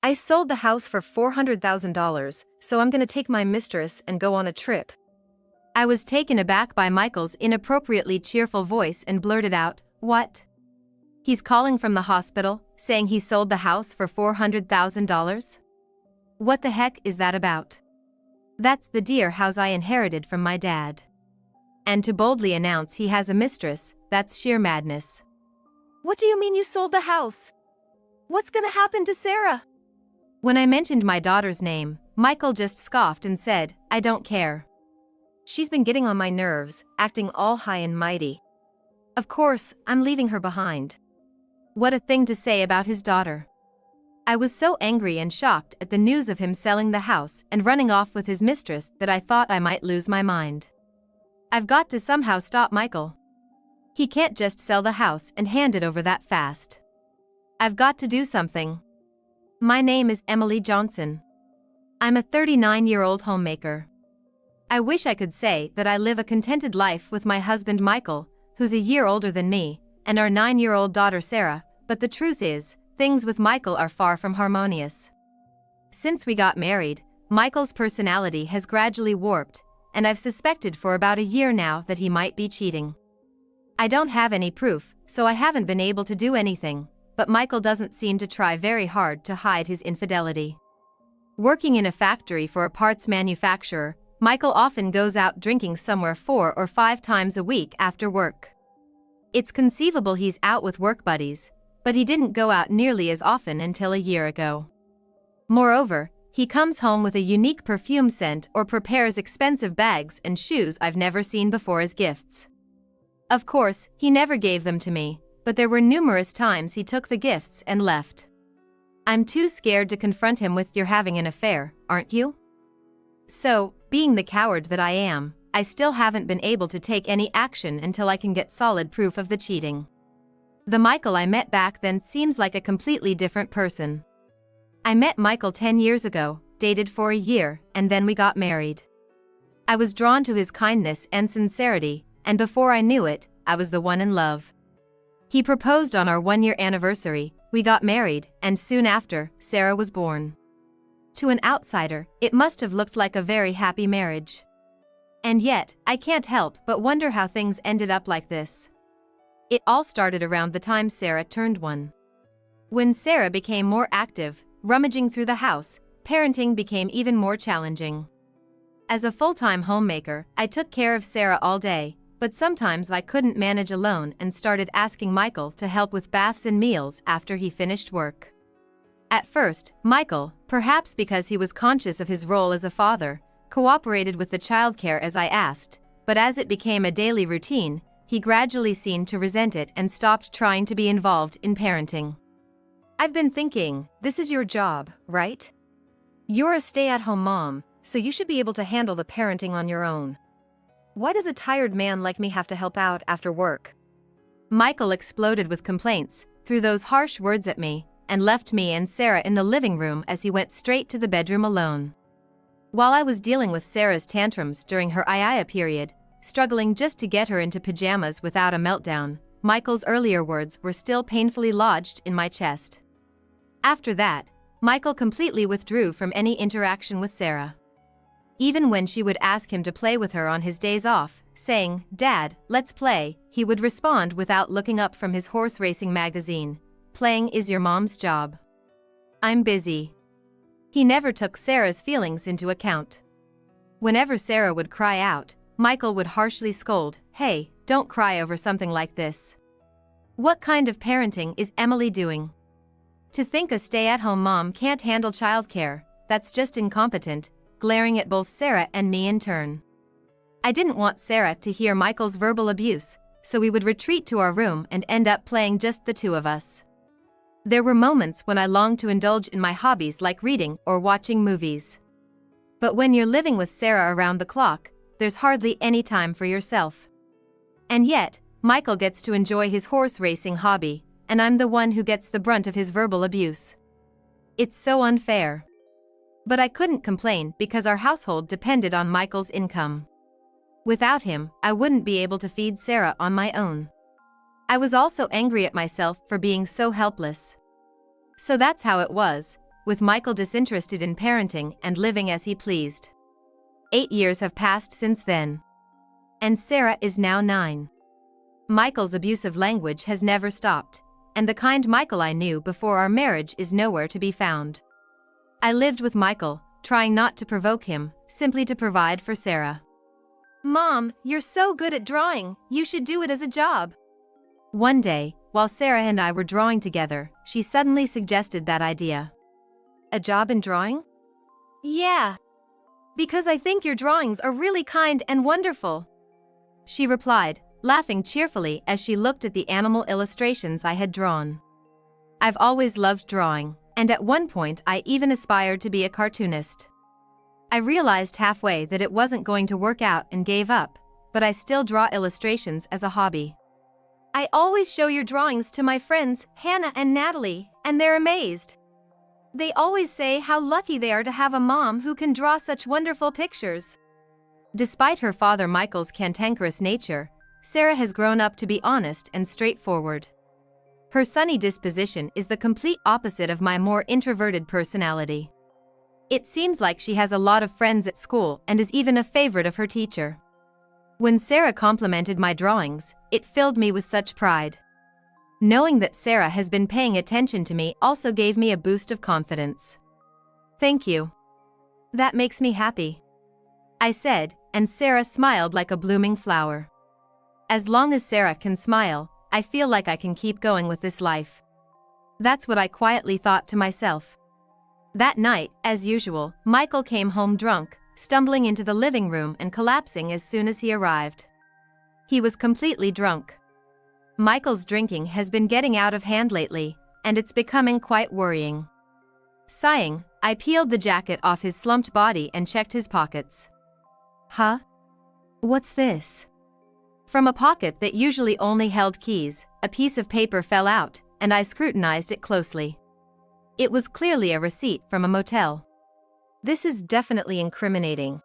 I sold the house for $400,000, so I'm gonna take my mistress and go on a trip. I was taken aback by Michael's inappropriately cheerful voice and blurted out, "What? He's calling from the hospital, saying he sold the house for $400,000? What the heck is that about? That's the dear house I inherited from my dad. And to boldly announce he has a mistress, that's sheer madness." What do you mean you sold the house? What's gonna happen to Sarah? When I mentioned my daughter's name, Michael just scoffed and said, "I don't care. She's been getting on my nerves, acting all high and mighty. Of course, I'm leaving her behind." What a thing to say about his daughter. I was so angry and shocked at the news of him selling the house and running off with his mistress that I thought I might lose my mind. I've got to somehow stop Michael. He can't just sell the house and hand it over that fast. I've got to do something. My name is Emily Johnson. I'm a 39-year-old homemaker. I wish I could say that I live a contented life with my husband Michael, who's a year older than me, and our 9-year-old daughter Sarah, but the truth is, things with Michael are far from harmonious. Since we got married, Michael's personality has gradually warped, and I've suspected for about a year now that he might be cheating. I don't have any proof, so I haven't been able to do anything, but Michael doesn't seem to try very hard to hide his infidelity. Working in a factory for a parts manufacturer, Michael often goes out drinking somewhere 4 or 5 times a week after work. It's conceivable he's out with work buddies, but he didn't go out nearly as often until a year ago. Moreover, he comes home with a unique perfume scent or prepares expensive bags and shoes I've never seen before as gifts. Of course, he never gave them to me, but there were numerous times he took the gifts and left. I'm too scared to confront him with "You're having an affair, aren't you?" So, being the coward that I am, I still haven't been able to take any action until I can get solid proof of the cheating. The Michael I met back then seems like a completely different person. I met Michael 10 years ago, dated for a year, and then we got married. I was drawn to his kindness and sincerity, and before I knew it, I was the one in love. He proposed on our 1-year anniversary, we got married, and soon after, Sarah was born. To an outsider, it must have looked like a very happy marriage. And yet, I can't help but wonder how things ended up like this. It all started around the time Sarah turned 1. When Sarah became more active, rummaging through the house, parenting became even more challenging. As a full-time homemaker, I took care of Sarah all day, but sometimes I couldn't manage alone and started asking Michael to help with baths and meals after he finished work. At first, Michael, perhaps because he was conscious of his role as a father, cooperated with the childcare as I asked, but as it became a daily routine, he gradually seemed to resent it and stopped trying to be involved in parenting. I've been thinking, this is your job, right? You're a stay-at-home mom, so you should be able to handle the parenting on your own. Why does a tired man like me have to help out after work? Michael exploded with complaints, threw those harsh words at me, and left me and Sarah in the living room as he went straight to the bedroom alone. While I was dealing with Sarah's tantrums during her aita period, struggling just to get her into pajamas without a meltdown, Michael's earlier words were still painfully lodged in my chest. After that, Michael completely withdrew from any interaction with Sarah. Even when she would ask him to play with her on his days off, saying, "Dad, let's play," he would respond without looking up from his horse racing magazine, "Playing is your mom's job. I'm busy." He never took Sarah's feelings into account. Whenever Sarah would cry out, Michael would harshly scold, "Hey, don't cry over something like this. What kind of parenting is Emily doing? To think a stay-at-home mom can't handle childcare, that's just incompetent," glaring at both Sarah and me in turn. I didn't want Sarah to hear Michael's verbal abuse, so we would retreat to our room and end up playing just the 2 of us. There were moments when I longed to indulge in my hobbies like reading or watching movies. But when you're living with Sarah around the clock, there's hardly any time for yourself. And yet, Michael gets to enjoy his horse racing hobby, and I'm the one who gets the brunt of his verbal abuse. It's so unfair. But I couldn't complain because our household depended on Michael's income. Without him, I wouldn't be able to feed Sarah on my own. I was also angry at myself for being so helpless. So that's how it was. with Michael disinterested in parenting and living as he pleased. 8 years have passed since then. And Sarah is now 9. Michael's abusive language has never stopped, and the kind Michael I knew before our marriage is nowhere to be found. I lived with Michael, trying not to provoke him, simply to provide for Sarah. Mom, you're so good at drawing, you should do it as a job. One day, while Sarah and I were drawing together, she suddenly suggested that idea. A job in drawing? Yeah. Because I think your drawings are really kind and wonderful, she replied, laughing cheerfully as she looked at the animal illustrations I had drawn. I've always loved drawing, and at one point I even aspired to be a cartoonist. I realized halfway that it wasn't going to work out and gave up, but I still draw illustrations as a hobby. I always show your drawings to my friends, Hannah and Natalie, and they're amazed. They always say how lucky they are to have a mom who can draw such wonderful pictures. Despite her father Michael's cantankerous nature, Sarah has grown up to be honest and straightforward. Her sunny disposition is the complete opposite of my more introverted personality. It seems like she has a lot of friends at school and is even a favorite of her teacher. When Sarah complimented my drawings, it filled me with such pride. Knowing that Sarah has been paying attention to me also gave me a boost of confidence. Thank you. That makes me happy, I said, and Sarah smiled like a blooming flower. As long as Sarah can smile, I feel like I can keep going with this life. That's what I quietly thought to myself. That night, as usual, Michael came home drunk, stumbling into the living room and collapsing as soon as he arrived. He was completely drunk. Michael's drinking has been getting out of hand lately, and it's becoming quite worrying. Sighing, I peeled the jacket off his slumped body and checked his pockets. Huh? What's this? From a pocket that usually only held keys, a piece of paper fell out, and I scrutinized it closely. It was clearly a receipt from a motel. This is definitely incriminating.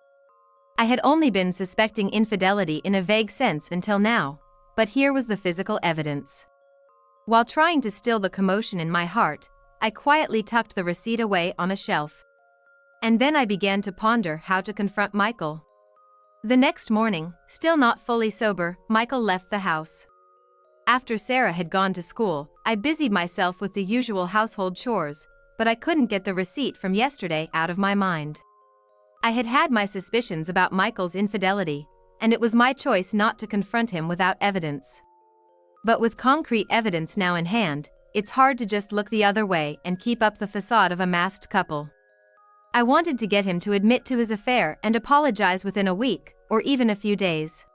I had only been suspecting infidelity in a vague sense until now, but here was the physical evidence. While trying to still the commotion in my heart, I quietly tucked the receipt away on a shelf. And then I began to ponder how to confront Michael. The next morning, still not fully sober, Michael left the house. After Sarah had gone to school, I busied myself with the usual household chores, but I couldn't get the receipt from yesterday out of my mind. I had had my suspicions about Michael's infidelity, and it was my choice not to confront him without evidence. But with concrete evidence now in hand, it's hard to just look the other way and keep up the facade of a masked couple. I wanted to get him to admit to his affair and apologize within a week, or even a few days.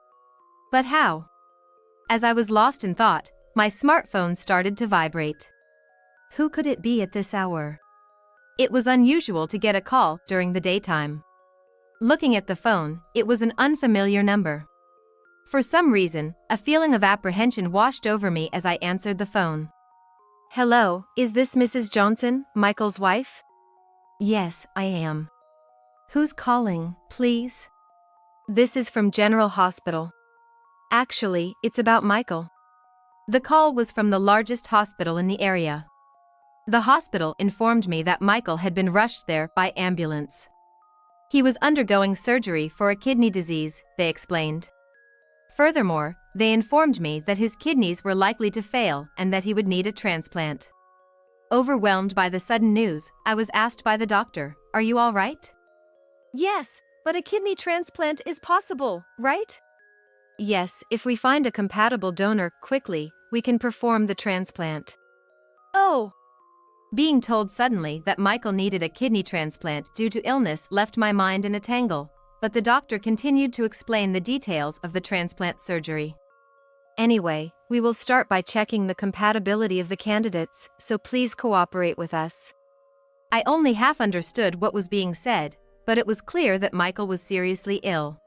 But how? As I was lost in thought, my smartphone started to vibrate. Who could it be at this hour? It was unusual to get a call during the daytime. Looking at the phone, it was an unfamiliar number. For some reason, a feeling of apprehension washed over me as I answered the phone. Hello, is this Mrs. Johnson, Michael's wife? Yes, I am. Who's calling, please? This is from General Hospital. Actually, it's about Michael. The call was from the largest hospital in the area. The hospital informed me that Michael had been rushed there by ambulance. He was undergoing surgery for a kidney disease, they explained. Furthermore, they informed me that his kidneys were likely to fail and that he would need a transplant. Overwhelmed by the sudden news, I was asked by the doctor, "Are you all right?" Yes, but a kidney transplant is possible, right? Yes, if we find a compatible donor quickly, we can perform the transplant. Oh. Being told suddenly that Michael needed a kidney transplant due to illness left my mind in a tangle, but the doctor continued to explain the details of the transplant surgery. Anyway, we will start by checking the compatibility of the candidates, so please cooperate with us. I only half understood what was being said, but it was clear that Michael was seriously ill.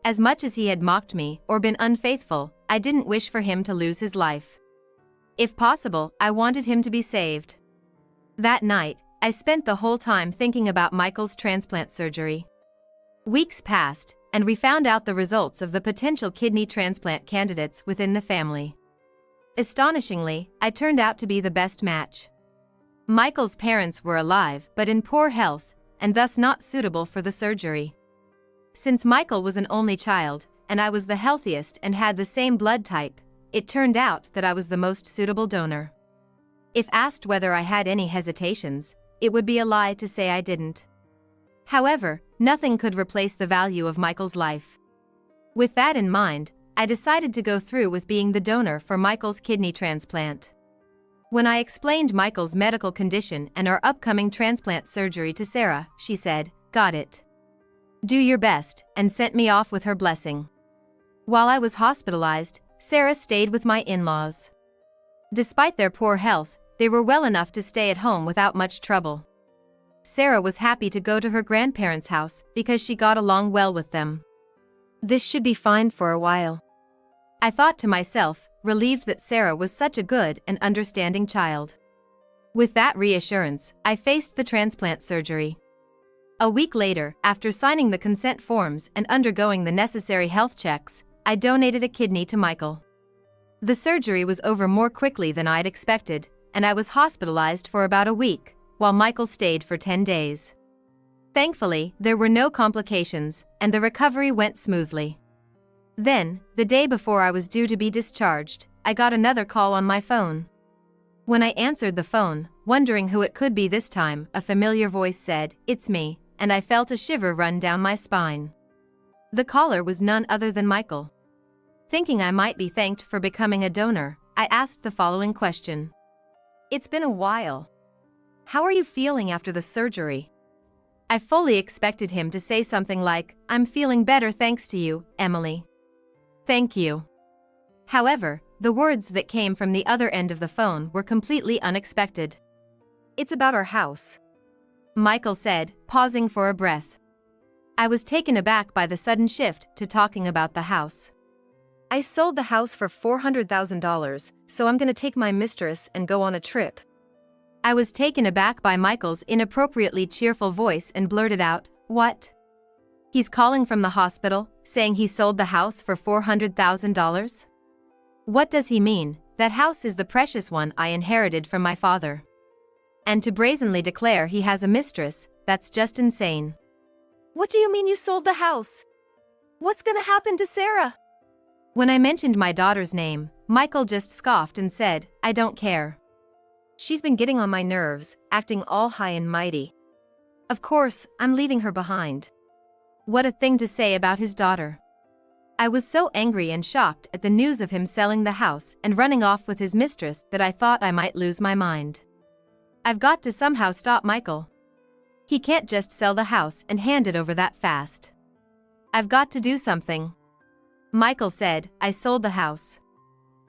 As much as he had mocked me or been unfaithful, I didn't wish for him to lose his life. If possible, I wanted him to be saved. That night, I spent the whole time thinking about Michael's transplant surgery. Weeks passed, and we found out the results of the potential kidney transplant candidates within the family. Astonishingly, I turned out to be the best match. Michael's parents were alive but in poor health, and thus not suitable for the surgery. Since Michael was an only child, and I was the healthiest and had the same blood type, it turned out that I was the most suitable donor. If asked whether I had any hesitations, it would be a lie to say I didn't. However, nothing could replace the value of Michael's life. With that in mind, I decided to go through with being the donor for Michael's kidney transplant. When I explained Michael's medical condition and our upcoming transplant surgery to Sarah, she said, "Got it. Do your best," and sent me off with her blessing. While I was hospitalized, Sarah stayed with my in-laws. Despite their poor health, they were well enough to stay at home without much trouble. Sarah was happy to go to her grandparents' house because she got along well with them. This should be fine for a while, I thought to myself, relieved that Sarah was such a good and understanding child. With that reassurance, I faced the transplant surgery. A week later, after signing the consent forms and undergoing the necessary health checks, I donated a kidney to Michael. The surgery was over more quickly than I'd expected, and I was hospitalized for about a week, while Michael stayed for 10 days. Thankfully, there were no complications, and the recovery went smoothly. Then, the day before I was due to be discharged, I got another call on my phone. When I answered the phone, wondering who it could be this time, a familiar voice said, "It's me," and I felt a shiver run down my spine. The caller was none other than Michael. Thinking I might be thanked for becoming a donor, I asked the following question. "It's been a while. How are you feeling after the surgery?" I fully expected him to say something like, "I'm feeling better thanks to you, Emily. Thank you." However, the words that came from the other end of the phone were completely unexpected. "It's about our house," Michael said, pausing for a breath. I was taken aback by the sudden shift to talking about the house. "I sold the house for $400,000, so I'm gonna take my mistress and go on a trip." I was taken aback by Michael's inappropriately cheerful voice and blurted out, "What? He's calling from the hospital, saying he sold the house for $400,000? What does he mean? That house is the precious one I inherited from my father. And to brazenly declare he has a mistress, that's just insane." "What do you mean you sold the house? What's gonna happen to Sarah?" When I mentioned my daughter's name, Michael just scoffed and said, "I don't care. She's been getting on my nerves, acting all high and mighty. Of course, I'm leaving her behind." What a thing to say about his daughter. I was so angry and shocked at the news of him selling the house and running off with his mistress that I thought I might lose my mind. I've got to somehow stop Michael. He can't just sell the house and hand it over that fast. I've got to do something. Michael said, "I sold the house.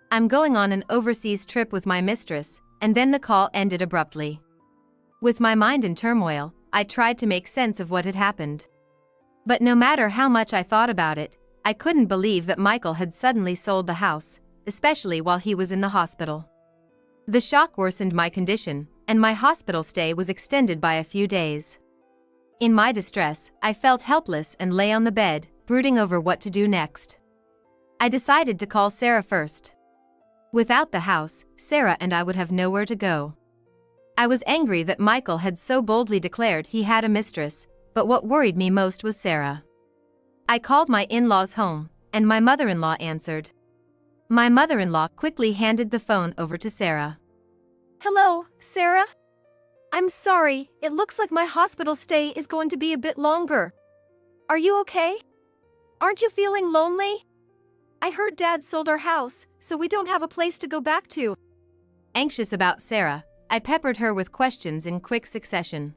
I'm going on an overseas trip with my mistress," and then the call ended abruptly. With my mind in turmoil, I tried to make sense of what had happened. But no matter how much I thought about it, I couldn't believe that Michael had suddenly sold the house, especially while he was in the hospital. The shock worsened my condition, and my hospital stay was extended by a few days. In my distress, I felt helpless and lay on the bed, brooding over what to do next. I decided to call Sarah first. Without the house, Sarah and I would have nowhere to go. I was angry that Michael had so boldly declared he had a mistress, but what worried me most was Sarah. I called my in-laws home, and my mother-in-law answered. My mother-in-law quickly handed the phone over to Sarah. "Hello, Sarah? I'm sorry, it looks like my hospital stay is going to be a bit longer. Are you okay? Aren't you feeling lonely? I heard Dad sold our house, so we don't have a place to go back to." Anxious about Sarah, I peppered her with questions in quick succession.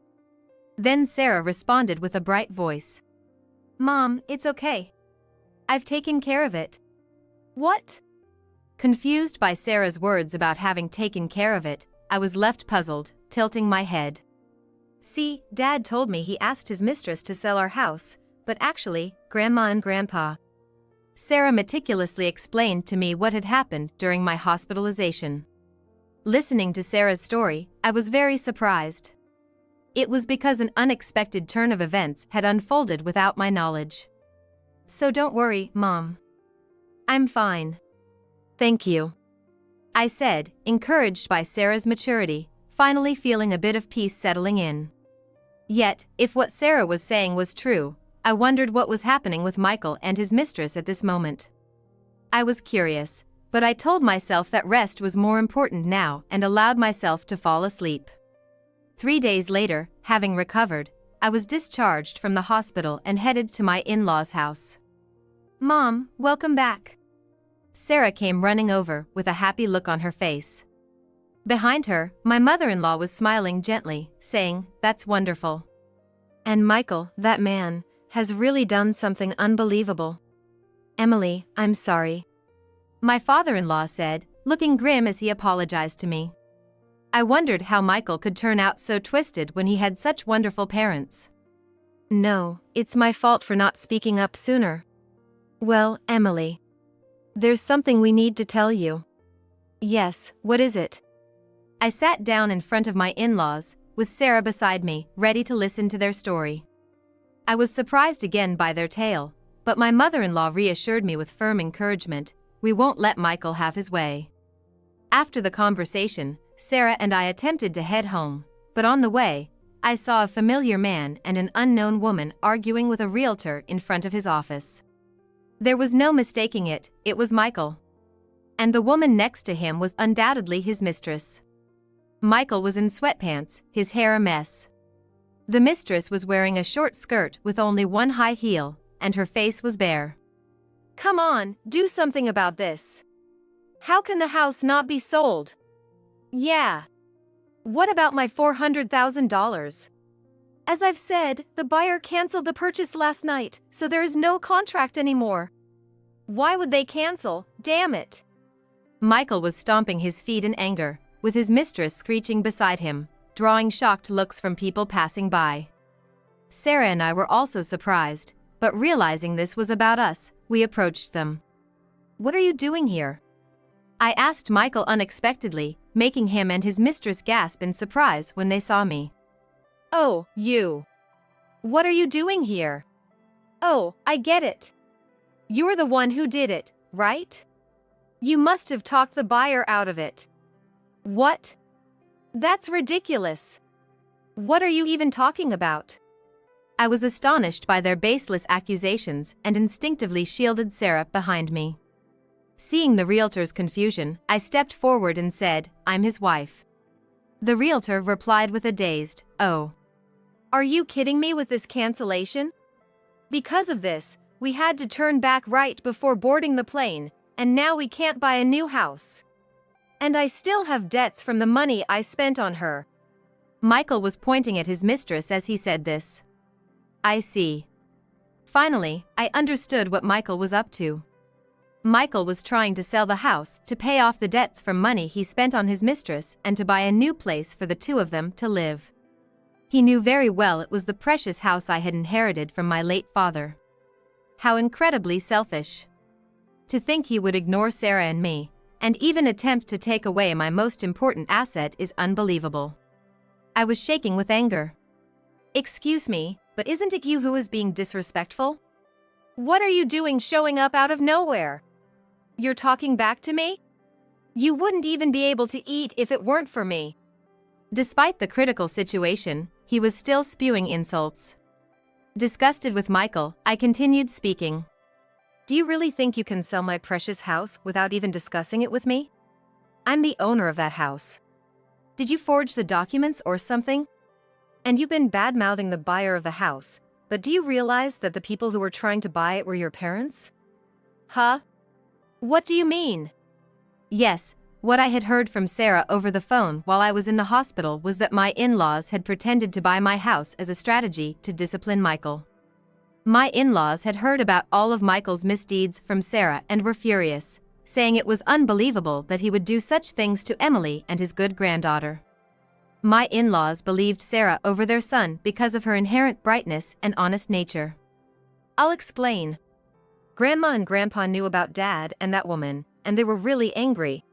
Then Sarah responded with a bright voice. "Mom, it's okay. I've taken care of it." "What?" Confused by Sarah's words about having taken care of it, I was left puzzled, tilting my head. "See, Dad told me he asked his mistress to sell our house, but actually, Grandma and Grandpa." Sarah meticulously explained to me what had happened during my hospitalization. Listening to Sarah's story, I was very surprised. It was because an unexpected turn of events had unfolded without my knowledge. "So don't worry, Mom. I'm fine. Thank you," I said, encouraged by Sarah's maturity, finally feeling a bit of peace settling in. Yet, if what Sarah was saying was true, I wondered what was happening with Michael and his mistress at this moment. I was curious, but I told myself that rest was more important now and allowed myself to fall asleep. 3 days later, having recovered, I was discharged from the hospital and headed to my in-laws' house. Mom, welcome back. Sarah came running over with a happy look on her face. Behind her, my mother-in-law was smiling gently, saying, "That's wonderful. And Michael, that man, has really done something unbelievable. Emily, I'm sorry," my father-in-law said, looking grim as he apologized to me. I wondered how Michael could turn out so twisted when he had such wonderful parents. "No, it's my fault for not speaking up sooner." "Well, Emily, there's something we need to tell you." "Yes, what is it?" I sat down in front of my in-laws, with Sarah beside me, ready to listen to their story. I was surprised again by their tale, but my mother-in-law reassured me with firm encouragement, "We won't let Michael have his way." After the conversation, Sarah and I attempted to head home, but on the way, I saw a familiar man and an unknown woman arguing with a realtor in front of his office. There was no mistaking it, it was Michael. And the woman next to him was undoubtedly his mistress. Michael was in sweatpants, his hair a mess. The mistress was wearing a short skirt with only one high heel, and her face was bare. Come on, do something about this. How can the house not be sold? Yeah. What about my $400,000? As I've said, the buyer canceled the purchase last night, so there is no contract anymore. Why would they cancel? Damn it. Michael was stomping his feet in anger, with his mistress screeching beside him, drawing shocked looks from people passing by. Sarah and I were also surprised, but realizing this was about us, we approached them. "What are you doing here?" I asked Michael unexpectedly, making him and his mistress gasp in surprise when they saw me. "Oh, you. What are you doing here? Oh, I get it. You're the one who did it, right? You must have talked the buyer out of it." "What? That's ridiculous. What are you even talking about?" I was astonished by their baseless accusations and instinctively shielded Sarah behind me. Seeing the realtor's confusion, I stepped forward and said, "I'm his wife." The realtor replied with a dazed, "Oh. Are you kidding me with this cancellation? Because of this, we had to turn back right before boarding the plane, and now we can't buy a new house. And I still have debts from the money I spent on her." Michael was pointing at his mistress as he said this. I see. Finally, I understood what Michael was up to. Michael was trying to sell the house to pay off the debts from money he spent on his mistress and to buy a new place for the two of them to live. He knew very well it was the precious house I had inherited from my late father. How incredibly selfish. To think he would ignore Sarah and me, and even attempt to take away my most important asset is unbelievable. I was shaking with anger. "Excuse me, but isn't it you who is being disrespectful? What are you doing showing up out of nowhere? You're talking back to me? You wouldn't even be able to eat if it weren't for me." Despite the critical situation, he was still spewing insults. Disgusted with Michael, I continued speaking. "Do you really think you can sell my precious house without even discussing it with me? I'm the owner of that house. Did you forge the documents or something? And you've been bad-mouthing the buyer of the house, but do you realize that the people who were trying to buy it were your parents?" "Huh? What do you mean?" Yes, what I had heard from Sarah over the phone while I was in the hospital was that my in-laws had pretended to buy my house as a strategy to discipline Michael. My in-laws had heard about all of Michael's misdeeds from Sarah and were furious, saying it was unbelievable that he would do such things to Emily and his good granddaughter. My in-laws believed Sarah over their son because of her inherent brightness and honest nature. "I'll explain. Grandma and Grandpa knew about Dad and that woman, and they were really angry.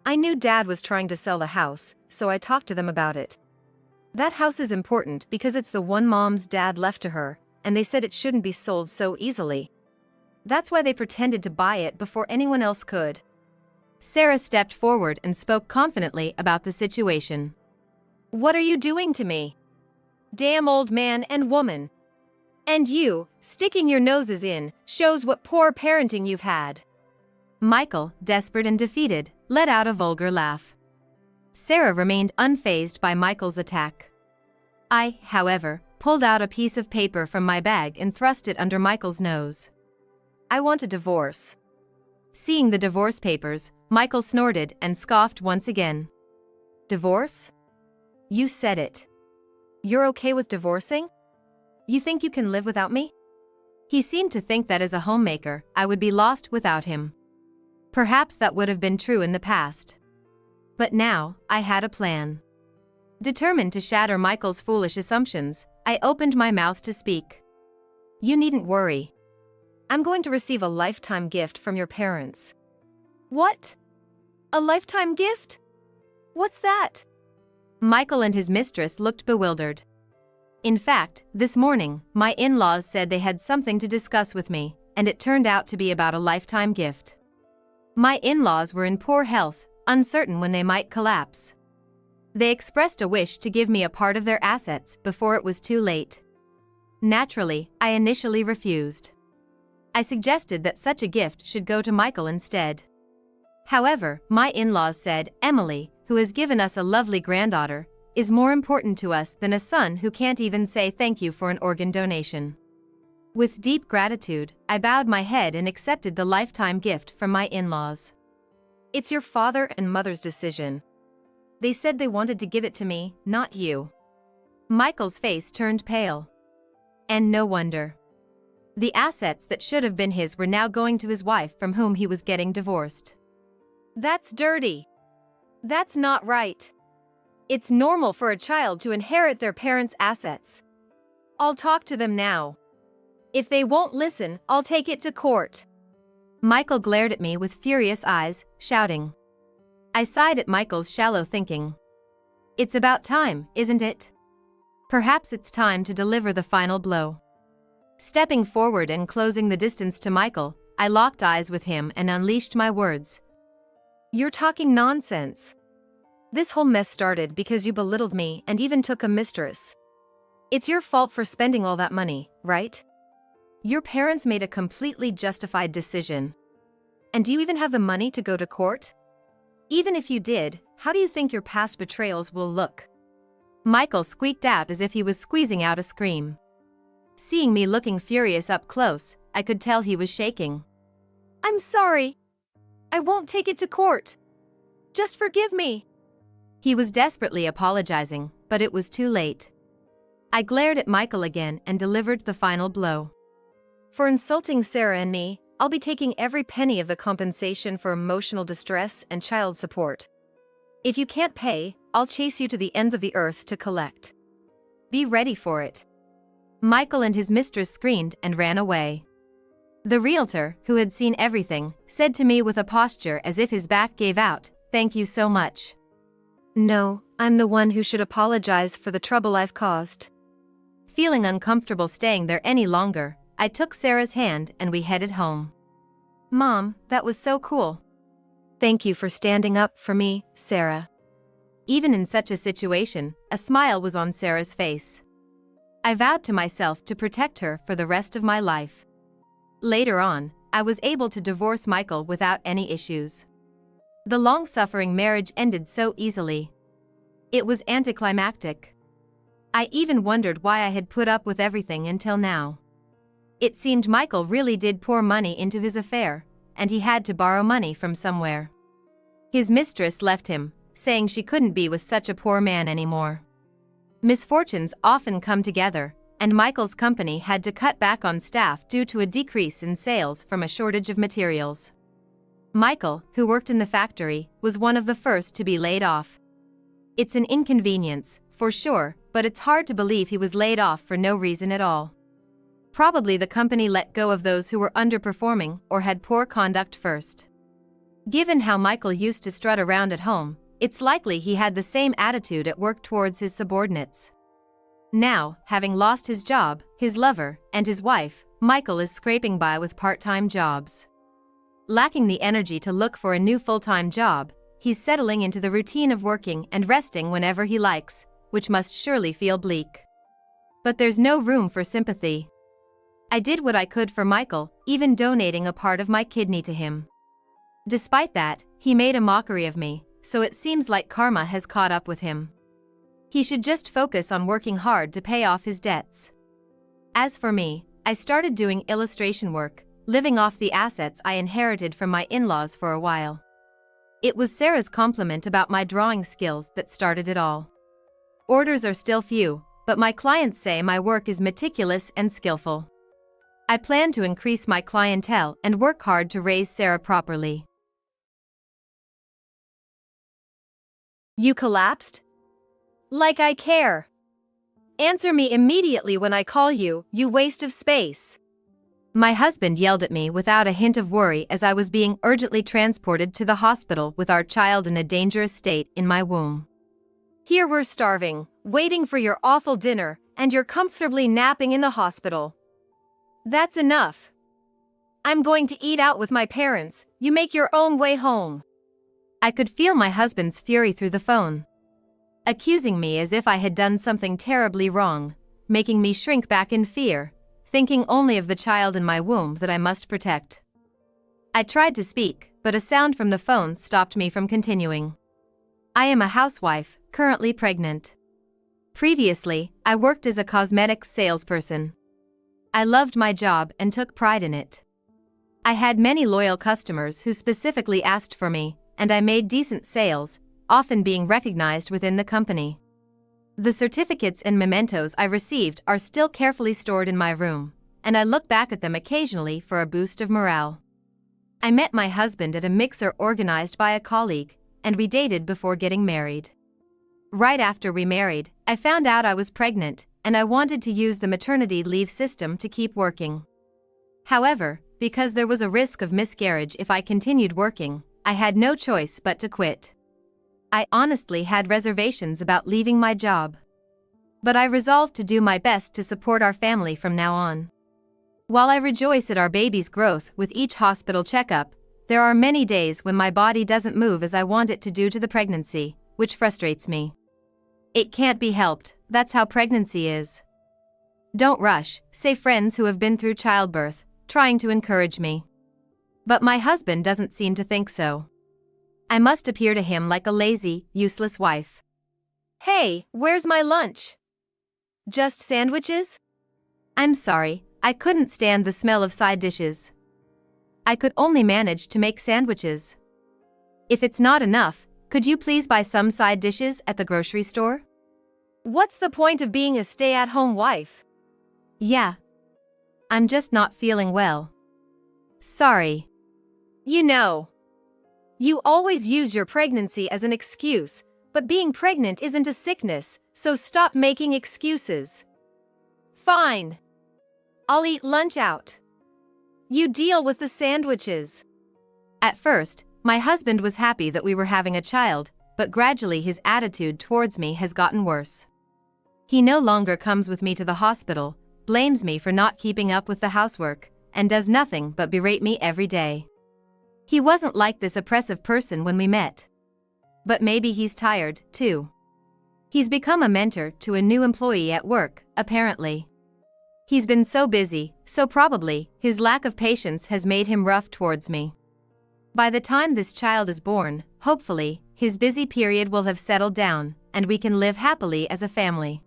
I knew Dad was trying to sell the house, so I talked to them about it. That house is important because it's the one Mom's dad left to her, and they said it shouldn't be sold so easily. That's why they pretended to buy it before anyone else could." Sarah stepped forward and spoke confidently about the situation. What are you doing to me? Damn old man and woman. And you, sticking your noses in, shows what poor parenting you've had. Michael, desperate and defeated, let out a vulgar laugh. Sarah remained unfazed by Michael's attack. I, however, pulled out a piece of paper from my bag and thrust it under Michael's nose. I want a divorce. Seeing the divorce papers, Michael snorted and scoffed once again. Divorce? You said it. You're okay with divorcing? You think you can live without me? He seemed to think that as a homemaker, I would be lost without him. Perhaps that would have been true in the past. But now, I had a plan. Determined to shatter Michael's foolish assumptions, I opened my mouth to speak. You needn't worry. I'm going to receive a lifetime gift from your parents. What? A lifetime gift? What's that? Michael and his mistress looked bewildered. In fact, this morning, my in-laws said they had something to discuss with me, and it turned out to be about a lifetime gift. My in-laws were in poor health, uncertain when they might collapse. They expressed a wish to give me a part of their assets before it was too late. Naturally, I initially refused. I suggested that such a gift should go to Michael instead. However, my in-laws said, Emily, who has given us a lovely granddaughter, is more important to us than a son who can't even say thank you for an organ donation. With deep gratitude, I bowed my head and accepted the lifetime gift from my in-laws. It's your father and mother's decision. They said they wanted to give it to me, not you. Michael's face turned pale. And no wonder. The assets that should have been his were now going to his wife from whom he was getting divorced. That's dirty. That's not right. It's normal for a child to inherit their parents' assets. I'll talk to them now. If they won't listen, I'll take it to court. Michael glared at me with furious eyes, shouting. I sighed at Michael's shallow thinking. It's about time, isn't it? Perhaps it's time to deliver the final blow. Stepping forward and closing the distance to Michael, I locked eyes with him and unleashed my words. You're talking nonsense. This whole mess started because you belittled me and even took a mistress. It's your fault for spending all that money, right? Your parents made a completely justified decision. And do you even have the money to go to court? Even if you did, how do you think your past betrayals will look? Michael squeaked out as if he was squeezing out a scream. Seeing me looking furious up close, I could tell he was shaking. I'm sorry. I won't take it to court. Just forgive me. He was desperately apologizing, but it was too late. I glared at Michael again and delivered the final blow. For insulting Sarah and me, I'll be taking every penny of the compensation for emotional distress and child support. If you can't pay, I'll chase you to the ends of the earth to collect. Be ready for it. Michael and his mistress screamed and ran away. The realtor, who had seen everything, said to me with a posture as if his back gave out, "Thank you so much." No, I'm the one who should apologize for the trouble I've caused. Feeling uncomfortable staying there any longer, I took Sarah's hand and we headed home. Mom, that was so cool. Thank you for standing up for me, Sarah. Even in such a situation, a smile was on Sarah's face. I vowed to myself to protect her for the rest of my life. Later on, I was able to divorce Michael without any issues. The long-suffering marriage ended so easily. It was anticlimactic. I even wondered why I had put up with everything until now. It seemed Michael really did pour money into his affair, and he had to borrow money from somewhere. His mistress left him, saying she couldn't be with such a poor man anymore. Misfortunes often come together, and Michael's company had to cut back on staff due to a decrease in sales from a shortage of materials. Michael, who worked in the factory, was one of the first to be laid off. It's an inconvenience, for sure, but it's hard to believe he was laid off for no reason at all. Probably the company let go of those who were underperforming or had poor conduct first. Given how Michael used to strut around at home, it's likely he had the same attitude at work towards his subordinates. Now, having lost his job, his lover, and his wife, Michael is scraping by with part-time jobs. Lacking the energy to look for a new full-time job, he's settling into the routine of working and resting whenever he likes, which must surely feel bleak. But there's no room for sympathy. I did what I could for Michael, even donating a part of my kidney to him. Despite that, he made a mockery of me, so it seems like karma has caught up with him. He should just focus on working hard to pay off his debts. As for me, I started doing illustration work, living off the assets I inherited from my in-laws for a while. It was Sarah's compliment about my drawing skills that started it all. Orders are still few, but my clients say my work is meticulous and skillful. I plan to increase my clientele and work hard to raise Sarah properly. You collapsed? Like I care. Answer me immediately when I call you, you waste of space. My husband yelled at me without a hint of worry as I was being urgently transported to the hospital with our child in a dangerous state in my womb. Here we're starving, waiting for your awful dinner, and you're comfortably napping in the hospital. That's enough. I'm going to eat out with my parents, you make your own way home. I could feel my husband's fury through the phone, accusing me as if I had done something terribly wrong, making me shrink back in fear, thinking only of the child in my womb that I must protect. I tried to speak, but a sound from the phone stopped me from continuing. I am a housewife, currently pregnant. Previously, I worked as a cosmetics salesperson. I loved my job and took pride in it. I had many loyal customers who specifically asked for me, and I made decent sales, often being recognized within the company. The certificates and mementos I received are still carefully stored in my room, and I look back at them occasionally for a boost of morale. I met my husband at a mixer organized by a colleague, and we dated before getting married. Right after we married, I found out I was pregnant, and I wanted to use the maternity leave system to keep working. However, because there was a risk of miscarriage if I continued working, I had no choice but to quit. I honestly had reservations about leaving my job. But I resolved to do my best to support our family from now on. While I rejoice at our baby's growth with each hospital checkup, there are many days when my body doesn't move as I want it to due to the pregnancy, which frustrates me. It can't be helped, that's how pregnancy is. Don't rush, say friends who have been through childbirth, trying to encourage me. But my husband doesn't seem to think so. I must appear to him like a lazy, useless wife. Hey, where's my lunch? Just sandwiches? I'm sorry, I couldn't stand the smell of side dishes. I could only manage to make sandwiches. If it's not enough, could you please buy some side dishes at the grocery store? What's the point of being a stay-at-home wife? Yeah. I'm just not feeling well. Sorry. You know. You always use your pregnancy as an excuse, but being pregnant isn't a sickness, so stop making excuses. Fine. I'll eat lunch out. You deal with the sandwiches. At first, my husband was happy that we were having a child, but gradually his attitude towards me has gotten worse. He no longer comes with me to the hospital, blames me for not keeping up with the housework, and does nothing but berate me every day. He wasn't like this oppressive person when we met. But maybe he's tired, too. He's become a mentor to a new employee at work, apparently. He's been so busy, so probably, his lack of patience has made him rough towards me. By the time this child is born, hopefully, his busy period will have settled down, and we can live happily as a family.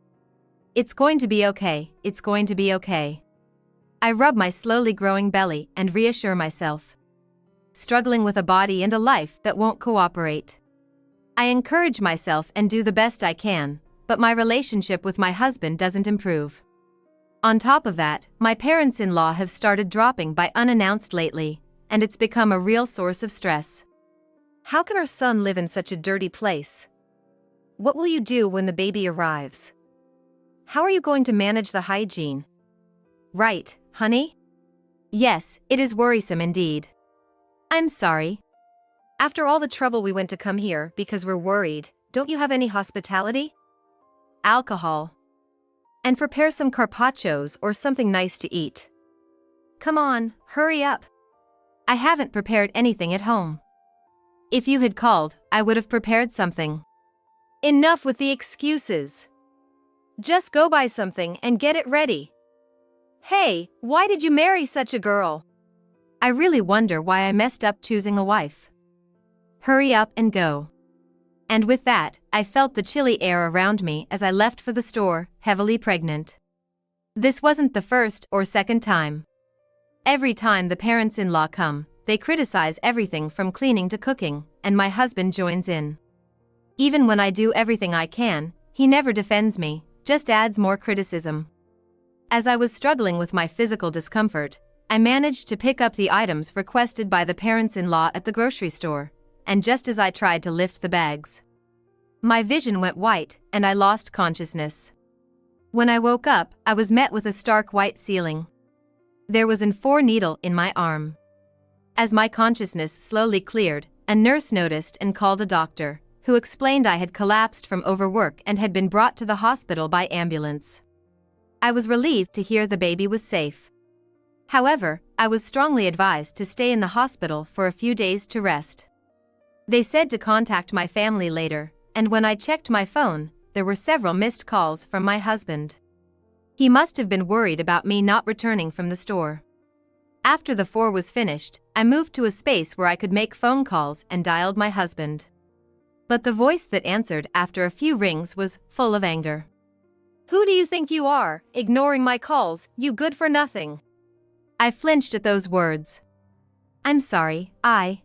It's going to be okay, it's going to be okay. I rub my slowly growing belly and reassure myself. Struggling with a body and a life that won't cooperate. I encourage myself and do the best I can, but my relationship with my husband doesn't improve. On top of that, my parents-in-law have started dropping by unannounced lately, and it's become a real source of stress. How can our son live in such a dirty place? What will you do when the baby arrives? How are you going to manage the hygiene? Right, honey? Yes, it is worrisome indeed. I'm sorry. After all the trouble we went to come here because we're worried, don't you have any hospitality? Alcohol. And prepare some carpaccios or something nice to eat. Come on, hurry up. I haven't prepared anything at home. If you had called, I would have prepared something. Enough with the excuses. Just go buy something and get it ready. Hey, why did you marry such a girl? I really wonder why I messed up choosing a wife. Hurry up and go. And with that, I felt the chilly air around me as I left for the store, heavily pregnant. This wasn't the first or second time. Every time the parents-in-law come, they criticize everything from cleaning to cooking, and my husband joins in. Even when I do everything I can, he never defends me, just adds more criticism. As I was struggling with my physical discomfort, I managed to pick up the items requested by the parents-in-law at the grocery store, and just as I tried to lift the bags, my vision went white and I lost consciousness. When I woke up, I was met with a stark white ceiling. There was an 4 needle in my arm. As my consciousness slowly cleared, a nurse noticed and called a doctor, who explained I had collapsed from overwork and had been brought to the hospital by ambulance. I was relieved to hear the baby was safe. However, I was strongly advised to stay in the hospital for a few days to rest. They said to contact my family later, and when I checked my phone, there were several missed calls from my husband. He must have been worried about me not returning from the store. After the 4 was finished, I moved to a space where I could make phone calls and dialed my husband. But the voice that answered after a few rings was full of anger. Who do you think you are, ignoring my calls, you good for nothing? I flinched at those words. I'm sorry, I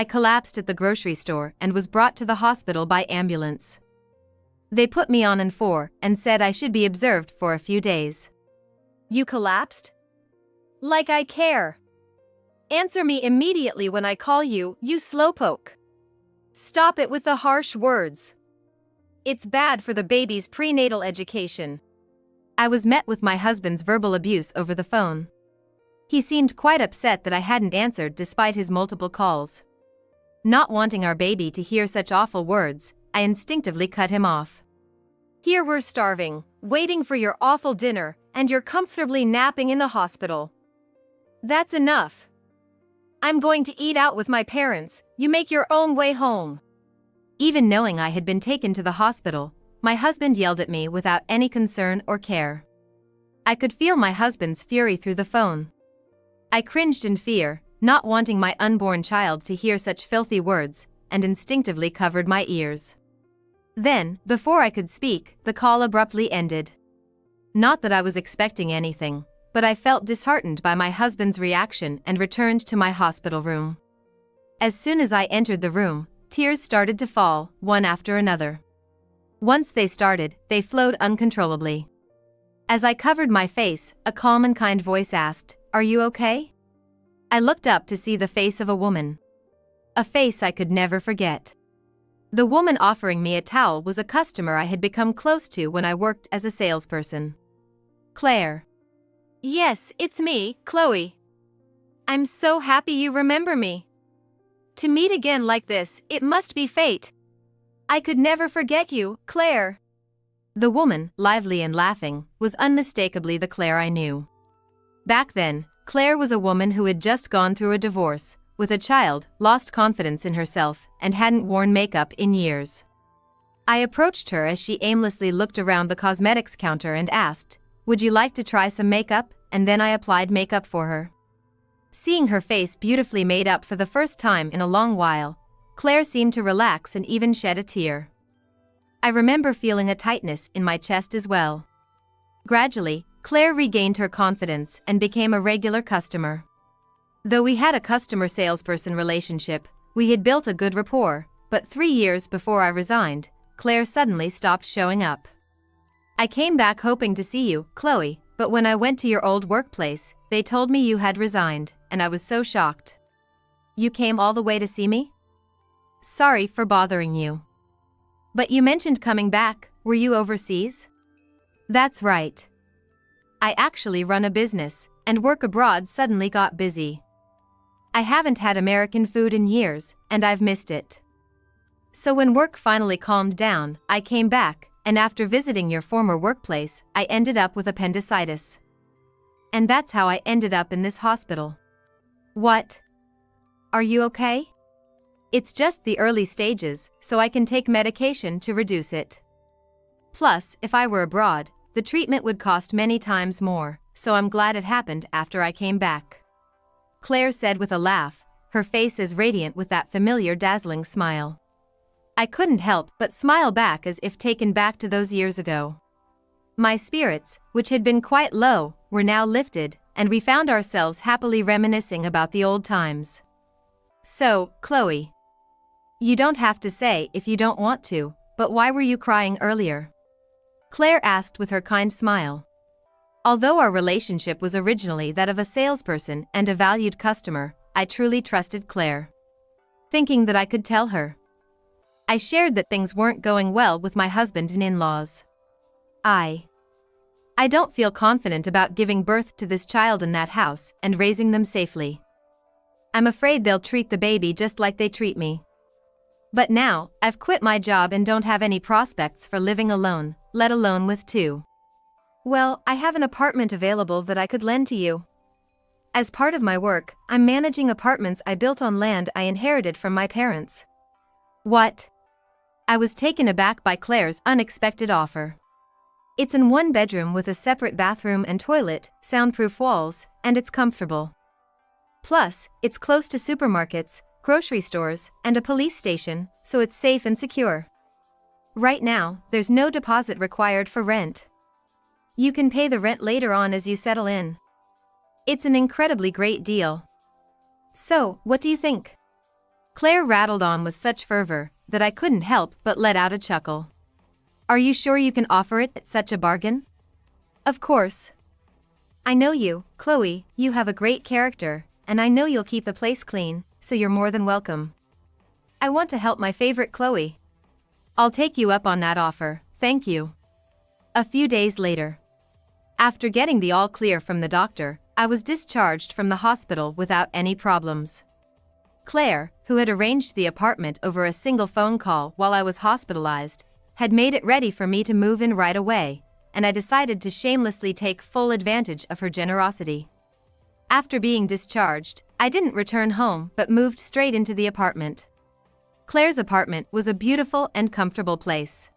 collapsed at the grocery store and was brought to the hospital by ambulance. They put me on an 4 and said I should be observed for a few days. You collapsed? Like I care. Answer me immediately when I call you, you slowpoke. Stop it with the harsh words. It's bad for the baby's prenatal education. I was met with my husband's verbal abuse over the phone. He seemed quite upset that I hadn't answered despite his multiple calls. Not wanting our baby to hear such awful words, I instinctively cut him off. Here we're starving, waiting for your awful dinner, and you're comfortably napping in the hospital. That's enough. I'm going to eat out with my parents, you make your own way home. Even knowing I had been taken to the hospital, my husband yelled at me without any concern or care. I could feel my husband's fury through the phone. I cringed in fear, not wanting my unborn child to hear such filthy words, and instinctively covered my ears. Then, before I could speak, the call abruptly ended. Not that I was expecting anything, but I felt disheartened by my husband's reaction and returned to my hospital room. As soon as I entered the room, tears started to fall, one after another. Once they started, they flowed uncontrollably. As I covered my face, a calm and kind voice asked, "Are you okay?" I looked up to see the face of a woman. A face I could never forget. The woman offering me a towel was a customer I had become close to when I worked as a salesperson. Claire. Yes, it's me, Chloe. I'm so happy you remember me. To meet again like this, it must be fate. I could never forget you, Claire. The woman, lively and laughing, was unmistakably the Claire I knew. Back then, Claire was a woman who had just gone through a divorce, with a child, lost confidence in herself, and hadn't worn makeup in years. I approached her as she aimlessly looked around the cosmetics counter and asked, "Would you like to try some makeup?" And then I applied makeup for her. Seeing her face beautifully made up for the first time in a long while, Claire seemed to relax and even shed a tear. I remember feeling a tightness in my chest as well. Gradually, Claire regained her confidence and became a regular customer. Though we had a customer-salesperson relationship, we had built a good rapport, but 3 years before I resigned, Claire suddenly stopped showing up. "I came back hoping to see you, Chloe, but when I went to your old workplace, they told me you had resigned, and I was so shocked." "You came all the way to see me? Sorry for bothering you. But you mentioned coming back, were you overseas?" "That's right. I actually run a business, and work abroad suddenly got busy. I haven't had American food in years, and I've missed it. So when work finally calmed down, I came back, and after visiting your former workplace, I ended up with appendicitis. And that's how I ended up in this hospital." "What? Are you okay?" "It's just the early stages, so I can take medication to reduce it." Plus, if I were abroad, the treatment would cost many times more, so I'm glad it happened after I came back. Claire said with a laugh, her face as radiant with that familiar dazzling smile. I couldn't help but smile back as if taken back to those years ago. My spirits, which had been quite low, were now lifted, and we found ourselves happily reminiscing about the old times. So, Chloe. You don't have to say if you don't want to, but why were you crying earlier? Claire asked with her kind smile. Although our relationship was originally that of a salesperson and a valued customer, I truly trusted Claire. Thinking that I could tell her. I shared that things weren't going well with my husband and in-laws. I don't feel confident about giving birth to this child in that house and raising them safely. I'm afraid they'll treat the baby just like they treat me. But now, I've quit my job and don't have any prospects for living alone, let alone with two. Well, I have an apartment available that I could lend to you. As part of my work, I'm managing apartments I built on land I inherited from my parents. What? I was taken aback by Claire's unexpected offer. It's in one bedroom with a separate bathroom and toilet, soundproof walls, and it's comfortable. Plus, it's close to supermarkets, grocery stores, and a police station, so it's safe and secure. Right now, there's no deposit required for rent. You can pay the rent later on as you settle in. It's an incredibly great deal. So, what do you think? Claire rattled on with such fervor that I couldn't help but let out a chuckle. Are you sure you can offer it at such a bargain? Of course. I know you, Chloe, you have a great character, and I know you'll keep the place clean, so you're more than welcome. I want to help my favorite Chloe. I'll take you up on that offer, thank you. A few days later. After getting the all clear from the doctor, I was discharged from the hospital without any problems. Claire, who had arranged the apartment over a single phone call while I was hospitalized, had made it ready for me to move in right away, and I decided to shamelessly take full advantage of her generosity. After being discharged, I didn't return home but moved straight into the apartment. Claire's apartment was a beautiful and comfortable place.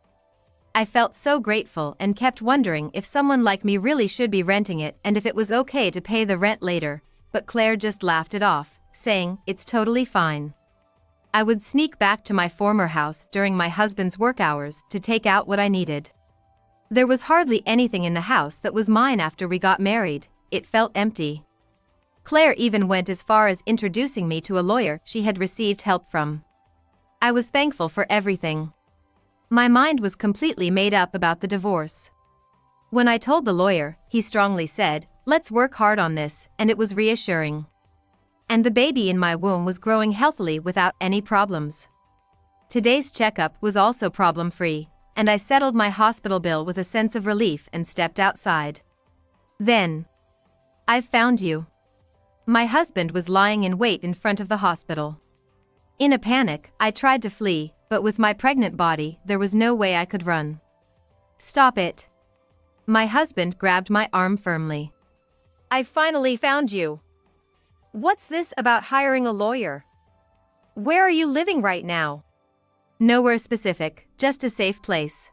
I felt so grateful and kept wondering if someone like me really should be renting it and if it was okay to pay the rent later, but Claire just laughed it off, saying, "It's totally fine." I would sneak back to my former house during my husband's work hours to take out what I needed. There was hardly anything in the house that was mine after we got married, it felt empty. Claire even went as far as introducing me to a lawyer she had received help from. I was thankful for everything. My mind was completely made up about the divorce. When I told the lawyer, he strongly said, "Let's work hard on this," and it was reassuring. And the baby in my womb was growing healthily without any problems. Today's checkup was also problem-free, and I settled my hospital bill with a sense of relief and stepped outside. Then, "I've found you." My husband was lying in wait in front of the hospital. In a panic, I tried to flee, but with my pregnant body, there was no way I could run. "Stop it." My husband grabbed my arm firmly. "I finally found you. What's this about hiring a lawyer? Where are you living right now?" "Nowhere specific, just a safe place."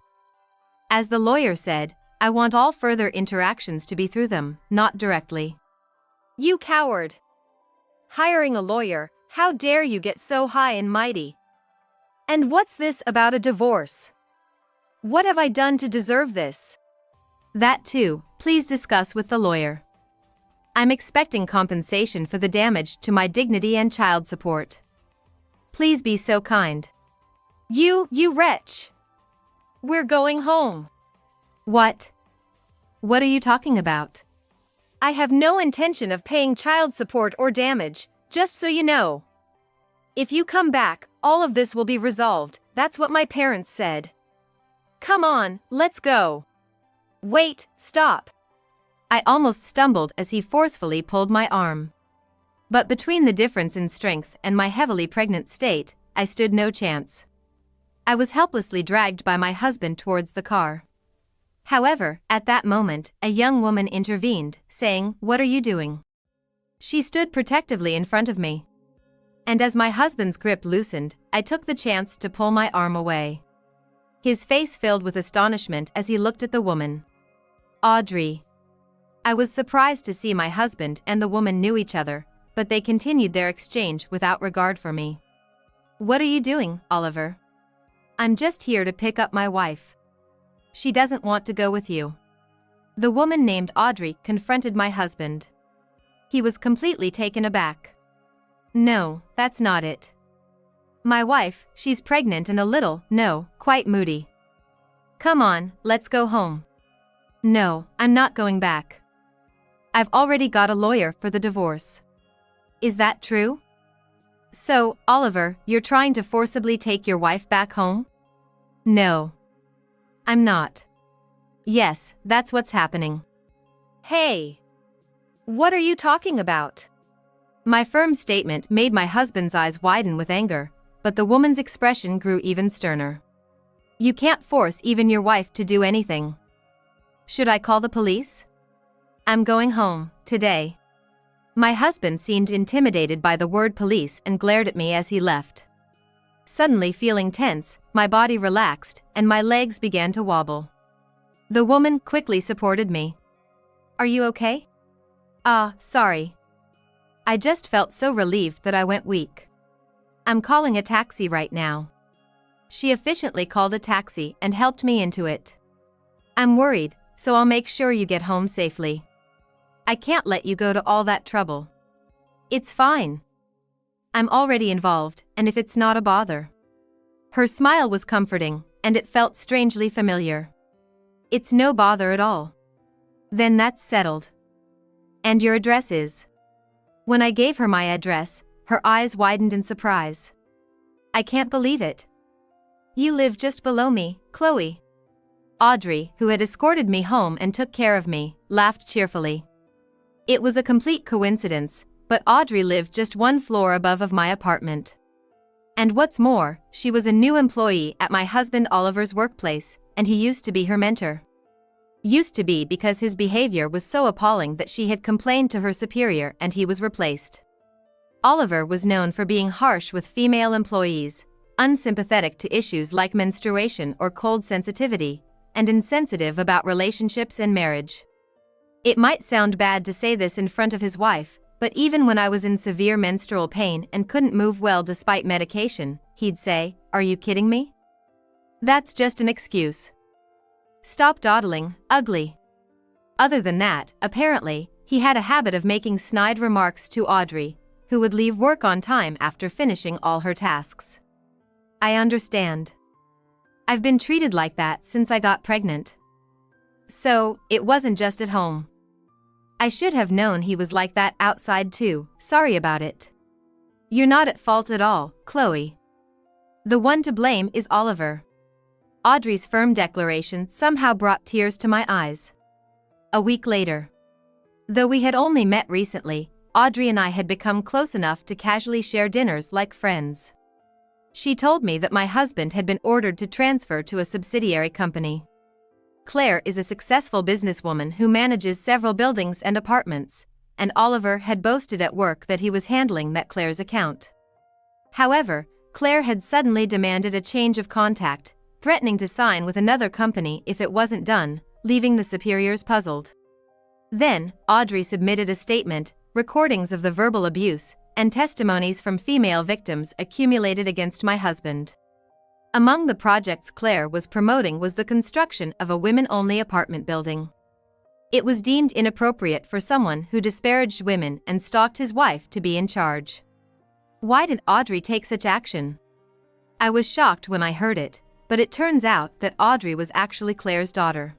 As the lawyer said, I want all further interactions to be through them, not directly. "You coward! Hiring a lawyer, how dare you get so high and mighty? And what's this about a divorce? What have I done to deserve this?" "That too, please discuss with the lawyer. I'm expecting compensation for the damage to my dignity and child support. Please be so kind." You wretch! We're going home." "What? What are you talking about?" "I have no intention of paying child support or damage, just so you know. If you come back, all of this will be resolved, that's what my parents said. Come on, let's go." "Wait, stop." I almost stumbled as he forcefully pulled my arm. But between the difference in strength and my heavily pregnant state, I stood no chance. I was helplessly dragged by my husband towards the car. However, at that moment, a young woman intervened, saying, "What are you doing?" She stood protectively in front of me. And as my husband's grip loosened, I took the chance to pull my arm away. His face filled with astonishment as he looked at the woman. Audrey. I was surprised to see my husband and the woman knew each other, but they continued their exchange without regard for me. What are you doing, Oliver? I'm just here to pick up my wife. She doesn't want to go with you. The woman named Audrey confronted my husband. He was completely taken aback. No, that's not it. My wife, she's pregnant and a little, no, quite moody. Come on, let's go home. No, I'm not going back. I've already got a lawyer for the divorce. Is that true? So, Oliver, you're trying to forcibly take your wife back home? No. I'm not. Yes, that's what's happening. Hey! What are you talking about? My firm statement made my husband's eyes widen with anger, but the woman's expression grew even sterner. You can't force even your wife to do anything. Should I call the police? I'm going home, today. My husband seemed intimidated by the word police and glared at me as he left. Suddenly feeling tense, my body relaxed and my legs began to wobble. The woman quickly supported me. Are you okay? Sorry. I just felt so relieved that I went weak. I'm calling a taxi right now. She efficiently called a taxi and helped me into it. I'm worried, so I'll make sure you get home safely. I can't let you go to all that trouble. It's fine. I'm already involved, and if it's not a bother. Her smile was comforting, and it felt strangely familiar. It's no bother at all. Then that's settled. And your address is? When I gave her my address, her eyes widened in surprise. I can't believe it. You live just below me, Chloe. Audrey, who had escorted me home and took care of me, laughed cheerfully. It was a complete coincidence, but Audrey lived just one floor above of my apartment. And what's more, she was a new employee at my husband Oliver's workplace, and he used to be her mentor. Used to be because his behavior was so appalling that she had complained to her superior and he was replaced. Oliver was known for being harsh with female employees, unsympathetic to issues like menstruation or cold sensitivity, and insensitive about relationships and marriage. It might sound bad to say this in front of his wife, but even when I was in severe menstrual pain and couldn't move well despite medication, he'd say, "Are you kidding me? That's just an excuse. Stop dawdling, ugly." Other than that, apparently, he had a habit of making snide remarks to Audrey, who would leave work on time after finishing all her tasks. I understand. I've been treated like that since I got pregnant. So, it wasn't just at home. I should have known he was like that outside too, sorry about it. You're not at fault at all, Chloe. The one to blame is Oliver. Audrey's firm declaration somehow brought tears to my eyes. A week later. Though we had only met recently, Audrey and I had become close enough to casually share dinners like friends. She told me that my husband had been ordered to transfer to a subsidiary company. Claire is a successful businesswoman who manages several buildings and apartments, and Oliver had boasted at work that he was handling Claire's account. However, Claire had suddenly demanded a change of contact, threatening to sign with another company if it wasn't done, leaving the superiors puzzled. Then, Audrey submitted a statement, recordings of the verbal abuse, and testimonies from female victims accumulated against my husband. Among the projects Claire was promoting was the construction of a women-only apartment building. It was deemed inappropriate for someone who disparaged women and stalked his wife to be in charge. Why did Audrey take such action? I was shocked when I heard it, but it turns out that Audrey was actually Claire's daughter.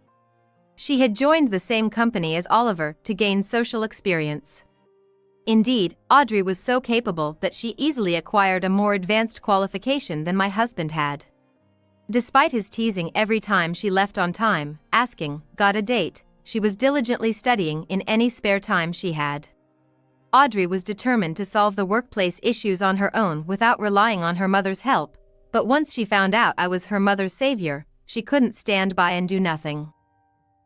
She had joined the same company as Oliver to gain social experience. Indeed, Audrey was so capable that she easily acquired a more advanced qualification than my husband had. Despite his teasing every time she left on time, asking, "Got a date?" she was diligently studying in any spare time she had. Audrey was determined to solve the workplace issues on her own without relying on her mother's help, but once she found out I was her mother's savior, she couldn't stand by and do nothing.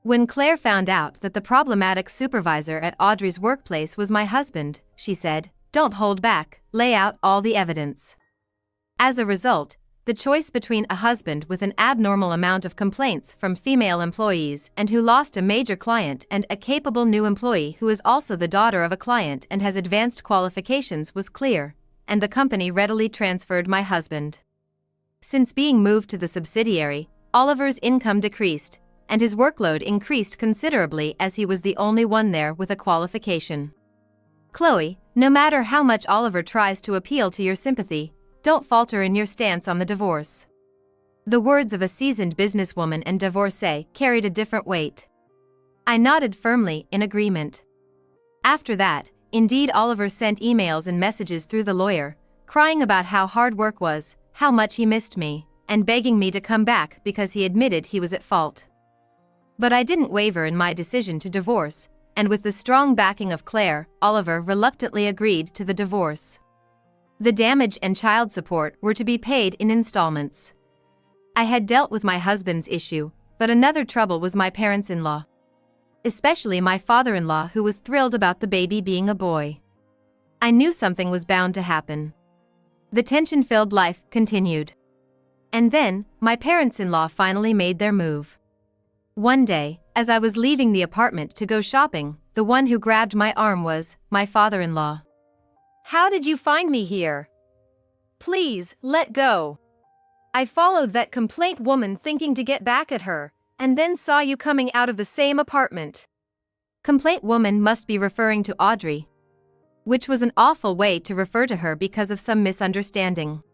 When Claire found out that the problematic supervisor at Audrey's workplace was my husband, she said, "Don't hold back, lay out all the evidence." As a result, the choice between a husband with an abnormal amount of complaints from female employees and who lost a major client and a capable new employee who is also the daughter of a client and has advanced qualifications was clear, and the company readily transferred my husband. Since being moved to the subsidiary, Oliver's income decreased, and his workload increased considerably as he was the only one there with a qualification. Chloe, no matter how much Oliver tries to appeal to your sympathy, don't falter in your stance on the divorce. The words of a seasoned businesswoman and divorcee carried a different weight. I nodded firmly in agreement. After that, indeed, Oliver sent emails and messages through the lawyer, crying about how hard work was, how much he missed me, and begging me to come back because he admitted he was at fault. But I didn't waver in my decision to divorce, and with the strong backing of Claire, Oliver reluctantly agreed to the divorce. The damage and child support were to be paid in installments. I had dealt with my husband's issue, but another trouble was my parents-in-law. Especially my father-in-law, who was thrilled about the baby being a boy. I knew something was bound to happen. The tension-filled life continued. And then, my parents-in-law finally made their move. One day, as I was leaving the apartment to go shopping, the one who grabbed my arm was my father-in-law. How did you find me here? Please, let go. I followed that complaint woman thinking to get back at her, and then saw you coming out of the same apartment. Complaint woman must be referring to Audrey. Which was an awful way to refer to her because of some misunderstanding.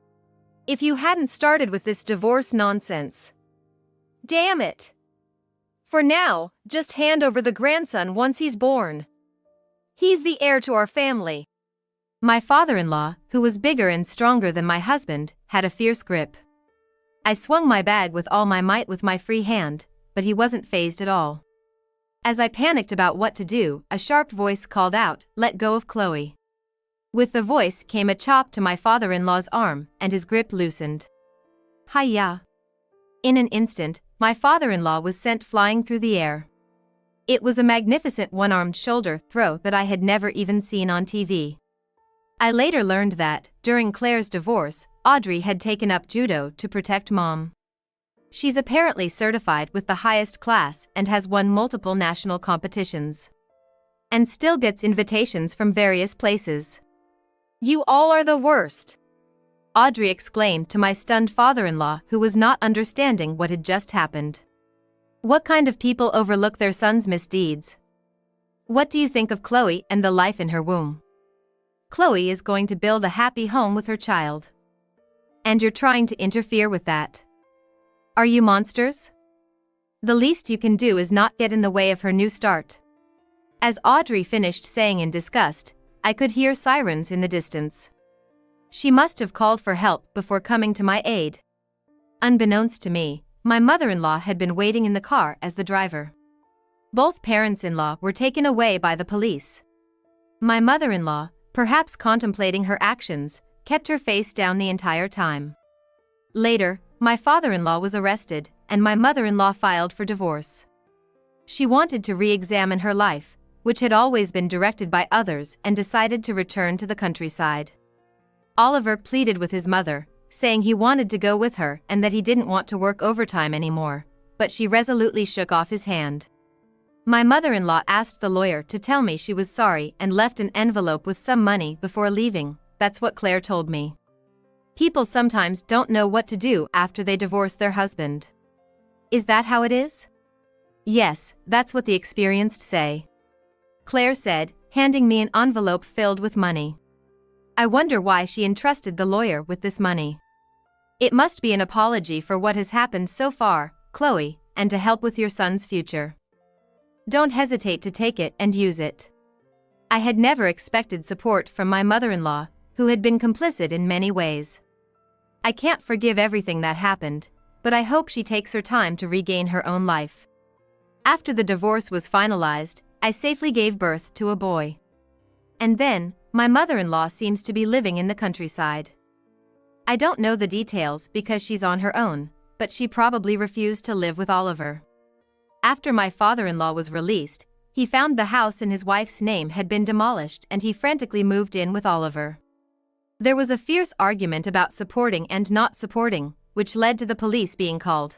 If you hadn't started with this divorce nonsense. Damn it. For now, just hand over the grandson once he's born. He's the heir to our family. My father-in-law, who was bigger and stronger than my husband, had a fierce grip. I swung my bag with all my might with my free hand, but he wasn't fazed at all. As I panicked about what to do, a sharp voice called out, "Let go of Chloe." With the voice came a chop to my father-in-law's arm, and his grip loosened. Hi-ya! In an instant, my father-in-law was sent flying through the air. It was a magnificent one-armed shoulder throw that I had never even seen on TV. I later learned that, during Claire's divorce, Audrey had taken up judo to protect Mom. She's apparently certified with the highest class and has won multiple national competitions. And still gets invitations from various places. You all are the worst, Audrey exclaimed to my stunned father-in-law, who was not understanding what had just happened. What kind of people overlook their sons' misdeeds? What do you think of Chloe and the life in her womb? Chloe is going to build a happy home with her child. And you're trying to interfere with that. Are you monsters? The least you can do is not get in the way of her new start. As Audrey finished saying in disgust, I could hear sirens in the distance. She must have called for help before coming to my aid. Unbeknownst to me, my mother-in-law had been waiting in the car as the driver. Both parents-in-law were taken away by the police. My mother-in-law, perhaps contemplating her actions, kept her face down the entire time. Later, my father-in-law was arrested, and my mother-in-law filed for divorce. She wanted to re-examine her life, which had always been directed by others, and decided to return to the countryside. Oliver pleaded with his mother, saying he wanted to go with her and that he didn't want to work overtime anymore, but she resolutely shook off his hand. My mother-in-law asked the lawyer to tell me she was sorry and left an envelope with some money before leaving. That's what Claire told me. People sometimes don't know what to do after they divorce their husband. Is that how it is? Yes, that's what the experienced say, Claire said, handing me an envelope filled with money. I wonder why she entrusted the lawyer with this money. It must be an apology for what has happened so far, Chloe, and to help with your son's future. Don't hesitate to take it and use it. I had never expected support from my mother-in-law, who had been complicit in many ways. I can't forgive everything that happened, but I hope she takes her time to regain her own life. After the divorce was finalized, I safely gave birth to a boy. And then, my mother-in-law seems to be living in the countryside. I don't know the details because she's on her own, but she probably refused to live with Oliver. After my father-in-law was released, he found the house in his wife's name had been demolished and he frantically moved in with Oliver. There was a fierce argument about supporting and not supporting, which led to the police being called.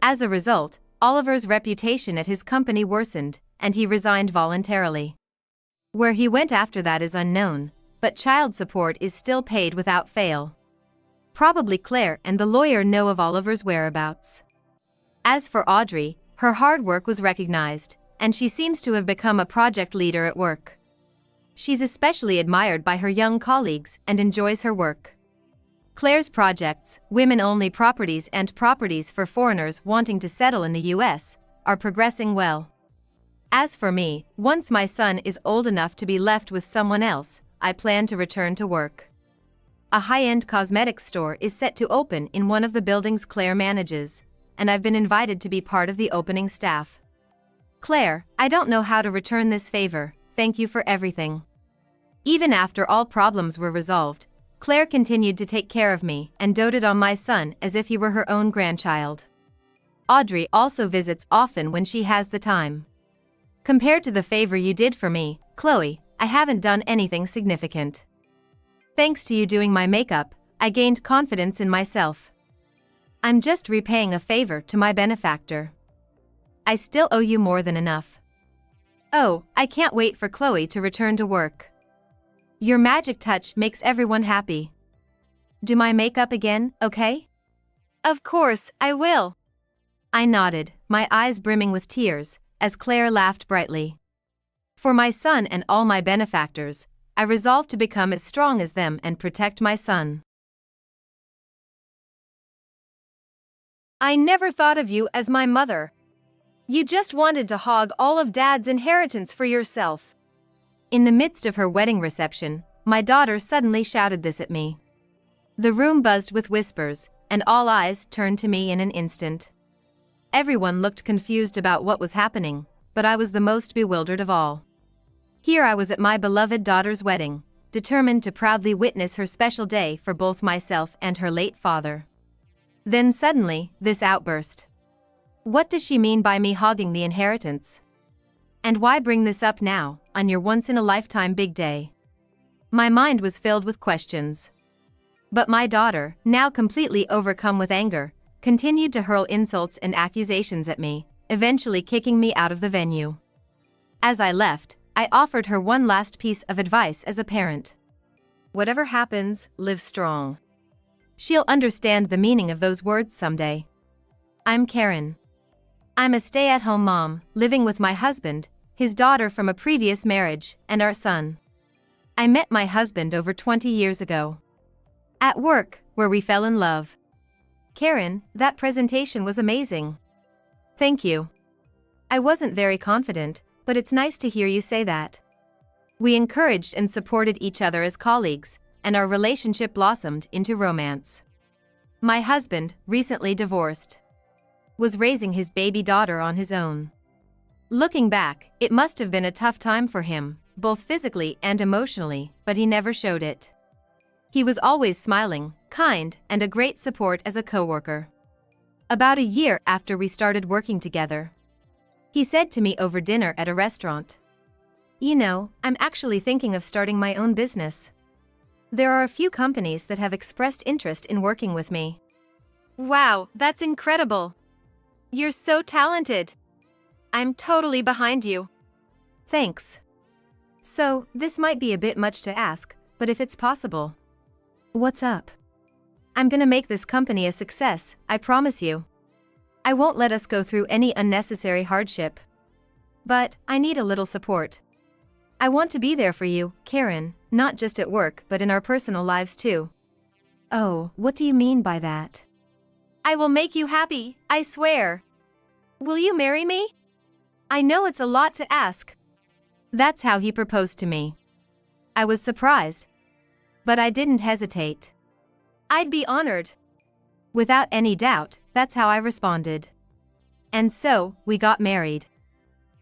As a result, Oliver's reputation at his company worsened, and he resigned voluntarily. Where he went after that is unknown, but child support is still paid without fail. Probably Claire and the lawyer know of Oliver's whereabouts. As for Audrey, her hard work was recognized, and she seems to have become a project leader at work. She's especially admired by her young colleagues and enjoys her work. Claire's projects, women-only properties and properties for foreigners wanting to settle in the US, are progressing well. As for me, once my son is old enough to be left with someone else, I plan to return to work. A high-end cosmetics store is set to open in one of the buildings Claire manages, and I've been invited to be part of the opening staff. Claire, I don't know how to return this favor, thank you for everything. Even after all problems were resolved, Claire continued to take care of me and doted on my son as if he were her own grandchild. Audrey also visits often when she has the time. Compared to the favor you did for me, Chloe, I haven't done anything significant. Thanks to you doing my makeup, I gained confidence in myself. I'm just repaying a favor to my benefactor. I still owe you more than enough. Oh, I can't wait for Chloe to return to work. Your magic touch makes everyone happy. Do my makeup again, okay? Of course, I will. I nodded, my eyes brimming with tears, as Claire laughed brightly. For my son and all my benefactors, I resolved to become as strong as them and protect my son. I never thought of you as my mother. You just wanted to hog all of Dad's inheritance for yourself. In the midst of her wedding reception, my daughter suddenly shouted this at me. The room buzzed with whispers, and all eyes turned to me in an instant. Everyone looked confused about what was happening, but I was the most bewildered of all. Here I was at my beloved daughter's wedding, determined to proudly witness her special day for both myself and her late father. Then suddenly, this outburst. What does she mean by me hogging the inheritance? And why bring this up now, on your once-in-a-lifetime big day? My mind was filled with questions. But my daughter, now completely overcome with anger, continued to hurl insults and accusations at me, eventually kicking me out of the venue. As I left, I offered her one last piece of advice as a parent. Whatever happens, live strong. She'll understand the meaning of those words someday. I'm Karen. I'm a stay-at-home mom, living with my husband, his daughter from a previous marriage, and our son. I met my husband over 20 years ago. At work, where we fell in love. Karen, that presentation was amazing. Thank you. I wasn't very confident, but it's nice to hear you say that. We encouraged and supported each other as colleagues, and our relationship blossomed into romance. My husband, recently divorced, was raising his baby daughter on his own. Looking back, it must have been a tough time for him, both physically and emotionally, but he never showed it. He was always smiling, kind, and a great support as a coworker. About a year after we started working together, he said to me over dinner at a restaurant, "You know, I'm actually thinking of starting my own business. There are a few companies that have expressed interest in working with me." Wow, that's incredible. You're so talented. I'm totally behind you. Thanks. So, this might be a bit much to ask, but if it's possible. What's up? I'm gonna make this company a success, I promise you. I won't let us go through any unnecessary hardship. But, I need a little support. I want to be there for you, Karen, not just at work but in our personal lives too. Oh, what do you mean by that? I will make you happy, I swear. Will you marry me? I know it's a lot to ask. That's how he proposed to me. I was surprised. But I didn't hesitate. I'd be honored. Without any doubt, that's how I responded. And so, we got married.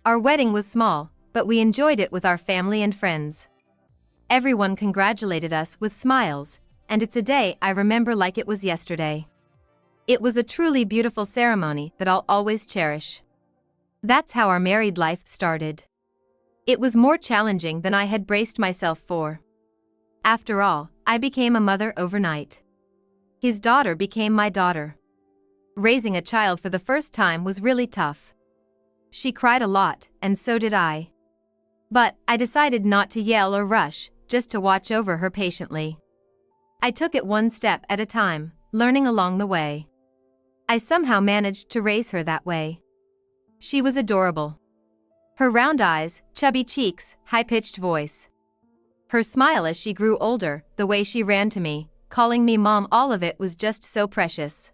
Our wedding was small, but we enjoyed it with our family and friends. Everyone congratulated us with smiles, and it's a day I remember like it was yesterday. It was a truly beautiful ceremony that I'll always cherish. That's how our married life started. It was more challenging than I had braced myself for. After all, I became a mother overnight. His daughter became my daughter. Raising a child for the first time was really tough. She cried a lot, and so did I. But I decided not to yell or rush, just to watch over her patiently. I took it one step at a time, learning along the way. I somehow managed to raise her that way. She was adorable. Her round eyes, chubby cheeks, high-pitched voice. Her smile as she grew older, the way she ran to me, calling me mom, all of it was just so precious.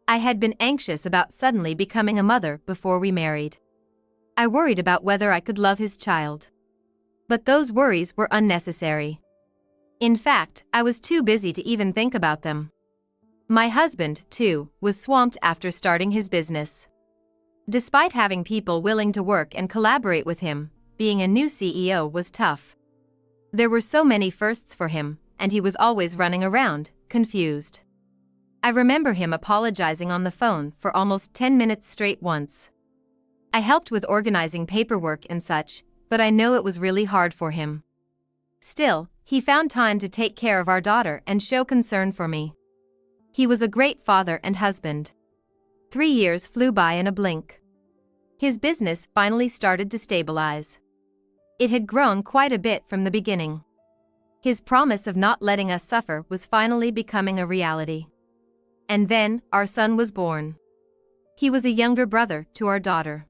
I had been anxious about suddenly becoming a mother before we married. I worried about whether I could love his child. But those worries were unnecessary. In fact, I was too busy to even think about them. My husband, too, was swamped after starting his business. Despite having people willing to work and collaborate with him, being a new CEO was tough. There were so many firsts for him, and he was always running around, confused. I remember him apologizing on the phone for almost 10 minutes straight once. I helped with organizing paperwork and such, but I know it was really hard for him. Still, he found time to take care of our daughter and show concern for me. He was a great father and husband. 3 years flew by in a blink. His business finally started to stabilize. It had grown quite a bit from the beginning. His promise of not letting us suffer was finally becoming a reality. And then, our son was born. He was a younger brother to our daughter.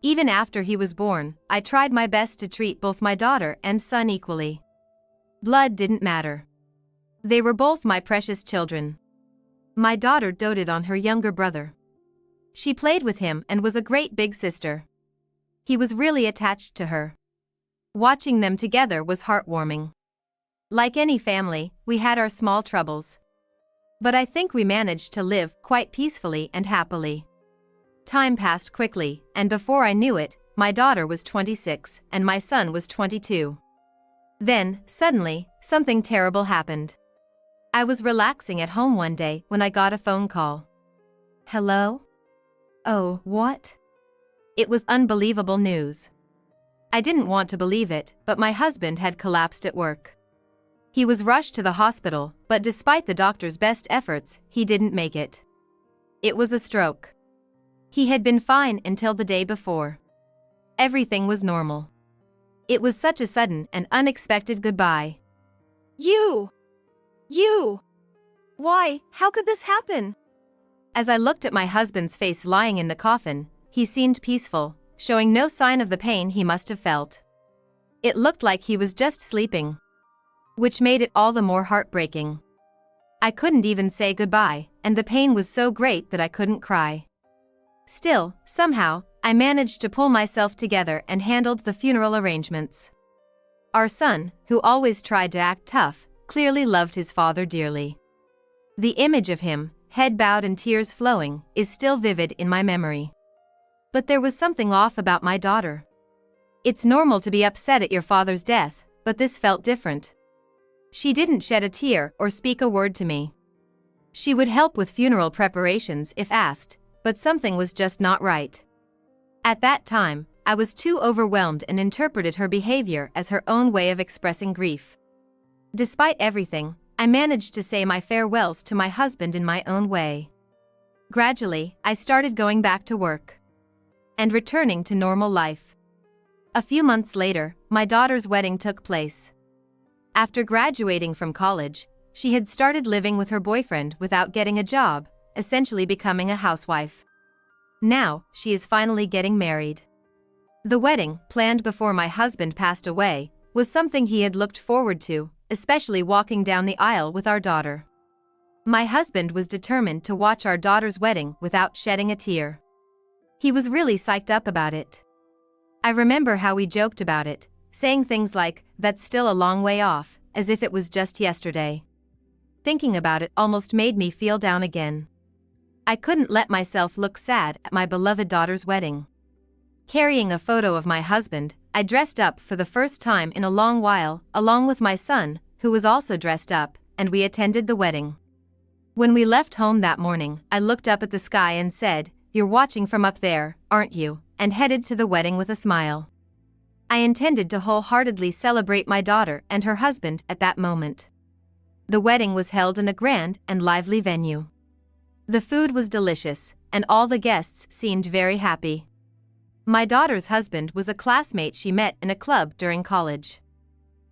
Even after he was born, I tried my best to treat both my daughter and son equally. Blood didn't matter. They were both my precious children. My daughter doted on her younger brother. She played with him and was a great big sister. He was really attached to her. Watching them together was heartwarming. Like any family, we had our small troubles. But I think we managed to live quite peacefully and happily. Time passed quickly, and before I knew it, my daughter was 26 and my son was 22. Then, suddenly, something terrible happened. I was relaxing at home one day when I got a phone call. Hello? Oh, what? It was unbelievable news. I didn't want to believe it, but my husband had collapsed at work. He was rushed to the hospital, but despite the doctor's best efforts, he didn't make it. It was a stroke. He had been fine until the day before. Everything was normal. It was such a sudden and unexpected goodbye. You! Why, how could this happen? As I looked at my husband's face lying in the coffin, he seemed peaceful, showing no sign of the pain he must have felt. It looked like he was just sleeping. Which made it all the more heartbreaking. I couldn't even say goodbye, and the pain was so great that I couldn't cry. Still, somehow, I managed to pull myself together and handled the funeral arrangements. Our son, who always tried to act tough, clearly loved his father dearly. The image of him, head bowed and tears flowing, is still vivid in my memory. But there was something off about my daughter. It's normal to be upset at your father's death, but this felt different. She didn't shed a tear or speak a word to me. She would help with funeral preparations if asked, but something was just not right. At that time, I was too overwhelmed and interpreted her behavior as her own way of expressing grief. Despite everything, I managed to say my farewells to my husband in my own way. Gradually, I started going back to work and returning to normal life. A few months later, my daughter's wedding took place. After graduating from college, she had started living with her boyfriend without getting a job, essentially becoming a housewife. Now, she is finally getting married. The wedding, planned before my husband passed away, was something he had looked forward to, especially walking down the aisle with our daughter. My husband was determined to watch our daughter's wedding without shedding a tear. He was really psyched up about it. I remember how we joked about it, saying things like, "That's still a long way off," as if it was just yesterday. Thinking about it almost made me feel down again. I couldn't let myself look sad at my beloved daughter's wedding. Carrying a photo of my husband, I dressed up for the first time in a long while, along with my son, who was also dressed up, and we attended the wedding. When we left home that morning, I looked up at the sky and said, "You're watching from up there, aren't you?" and headed to the wedding with a smile. I intended to wholeheartedly celebrate my daughter and her husband at that moment. The wedding was held in a grand and lively venue. The food was delicious, and all the guests seemed very happy. My daughter's husband was a classmate she met in a club during college.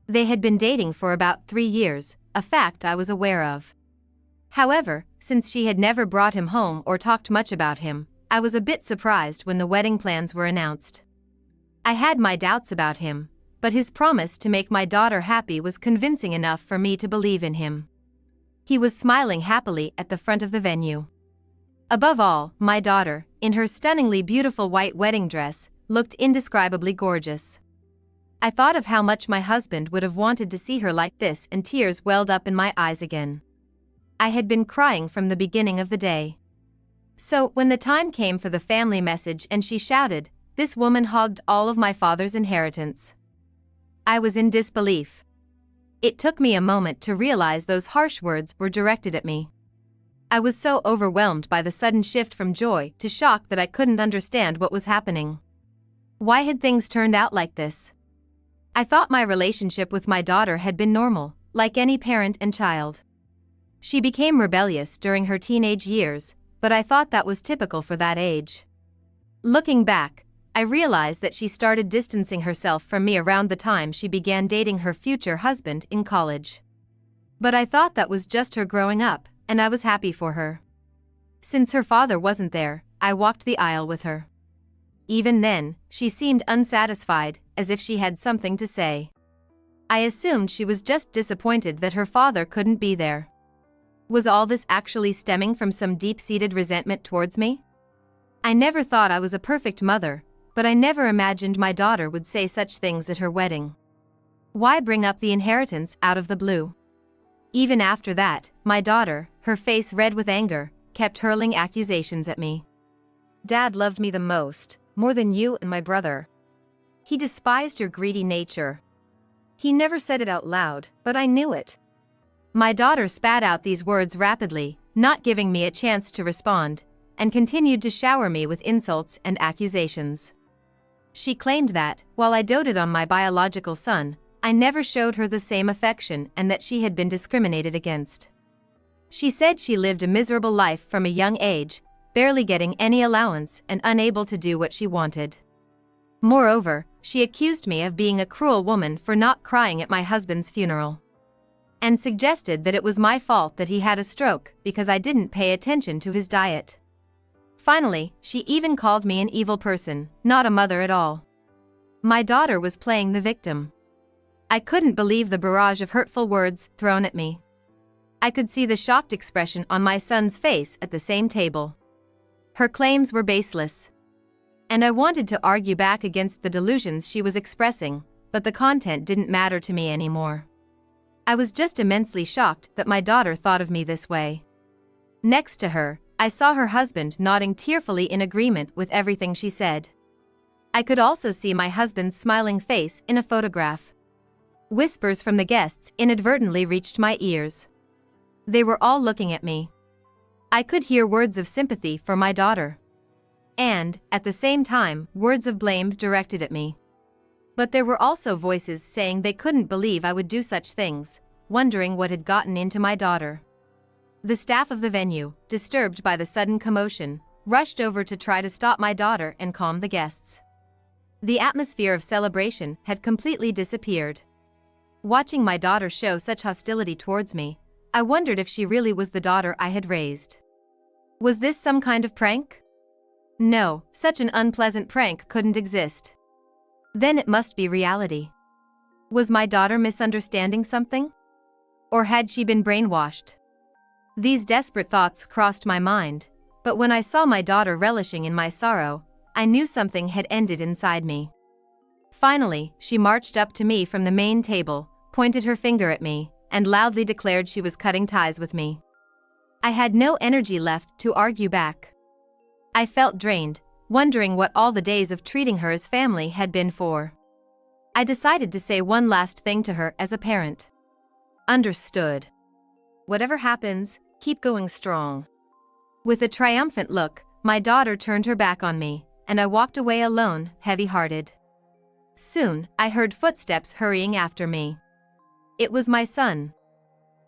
They had been dating for about 3 years, a fact I was aware of. However, since she had never brought him home or talked much about him, I was a bit surprised when the wedding plans were announced. I had my doubts about him, but his promise to make my daughter happy was convincing enough for me to believe in him. He was smiling happily at the front of the venue. Above all, my daughter, in her stunningly beautiful white wedding dress, looked indescribably gorgeous. I thought of how much my husband would have wanted to see her like this, and tears welled up in my eyes again. I had been crying from the beginning of the day. So, when the time came for the family message and she shouted, "This woman hogged all of my father's inheritance," I was in disbelief. It took me a moment to realize those harsh words were directed at me. I was so overwhelmed by the sudden shift from joy to shock that I couldn't understand what was happening. Why had things turned out like this? I thought my relationship with my daughter had been normal, like any parent and child. She became rebellious during her teenage years, but I thought that was typical for that age. Looking back, I realized that she started distancing herself from me around the time she began dating her future husband in college. But I thought that was just her growing up, and I was happy for her. Since her father wasn't there, I walked the aisle with her. Even then, she seemed unsatisfied, as if she had something to say. I assumed she was just disappointed that her father couldn't be there. Was all this actually stemming from some deep-seated resentment towards me? I never thought I was a perfect mother, but I never imagined my daughter would say such things at her wedding. Why bring up the inheritance out of the blue? Even after that, my daughter, her face red with anger, kept hurling accusations at me. "Dad loved me the most, more than you and my brother. He despised your greedy nature." He never said it out loud, but I knew it. My daughter spat out these words rapidly, not giving me a chance to respond, and continued to shower me with insults and accusations. She claimed that, while I doted on my biological son, I never showed her the same affection and that she had been discriminated against. She said she lived a miserable life from a young age, barely getting any allowance and unable to do what she wanted. Moreover, she accused me of being a cruel woman for not crying at my husband's funeral, and suggested that it was my fault that he had a stroke because I didn't pay attention to his diet. Finally, she even called me an evil person, not a mother at all. My daughter was playing the victim. I couldn't believe the barrage of hurtful words thrown at me. I could see the shocked expression on my son's face at the same table. Her claims were baseless, and I wanted to argue back against the delusions she was expressing, but the content didn't matter to me anymore. I was just immensely shocked that my daughter thought of me this way. Next to her, I saw her husband nodding tearfully in agreement with everything she said. I could also see my husband's smiling face in a photograph. Whispers from the guests inadvertently reached my ears. They were all looking at me. I could hear words of sympathy for my daughter, and, at the same time, words of blame directed at me. But there were also voices saying they couldn't believe I would do such things, wondering what had gotten into my daughter. The staff of the venue, disturbed by the sudden commotion, rushed over to try to stop my daughter and calm the guests. The atmosphere of celebration had completely disappeared. Watching my daughter show such hostility towards me, I wondered if she really was the daughter I had raised. Was this some kind of prank? No, such an unpleasant prank couldn't exist. Then it must be reality. Was my daughter misunderstanding something? Or had she been brainwashed? These desperate thoughts crossed my mind, but when I saw my daughter relishing in my sorrow, I knew something had ended inside me. Finally, she marched up to me from the main table, pointed her finger at me, and loudly declared she was cutting ties with me. I had no energy left to argue back. I felt drained, wondering what all the days of treating her as family had been for. I decided to say one last thing to her as a parent. Understood. Whatever happens, keep going strong. With a triumphant look, my daughter turned her back on me, and I walked away alone, heavy-hearted. Soon, I heard footsteps hurrying after me. It was my son.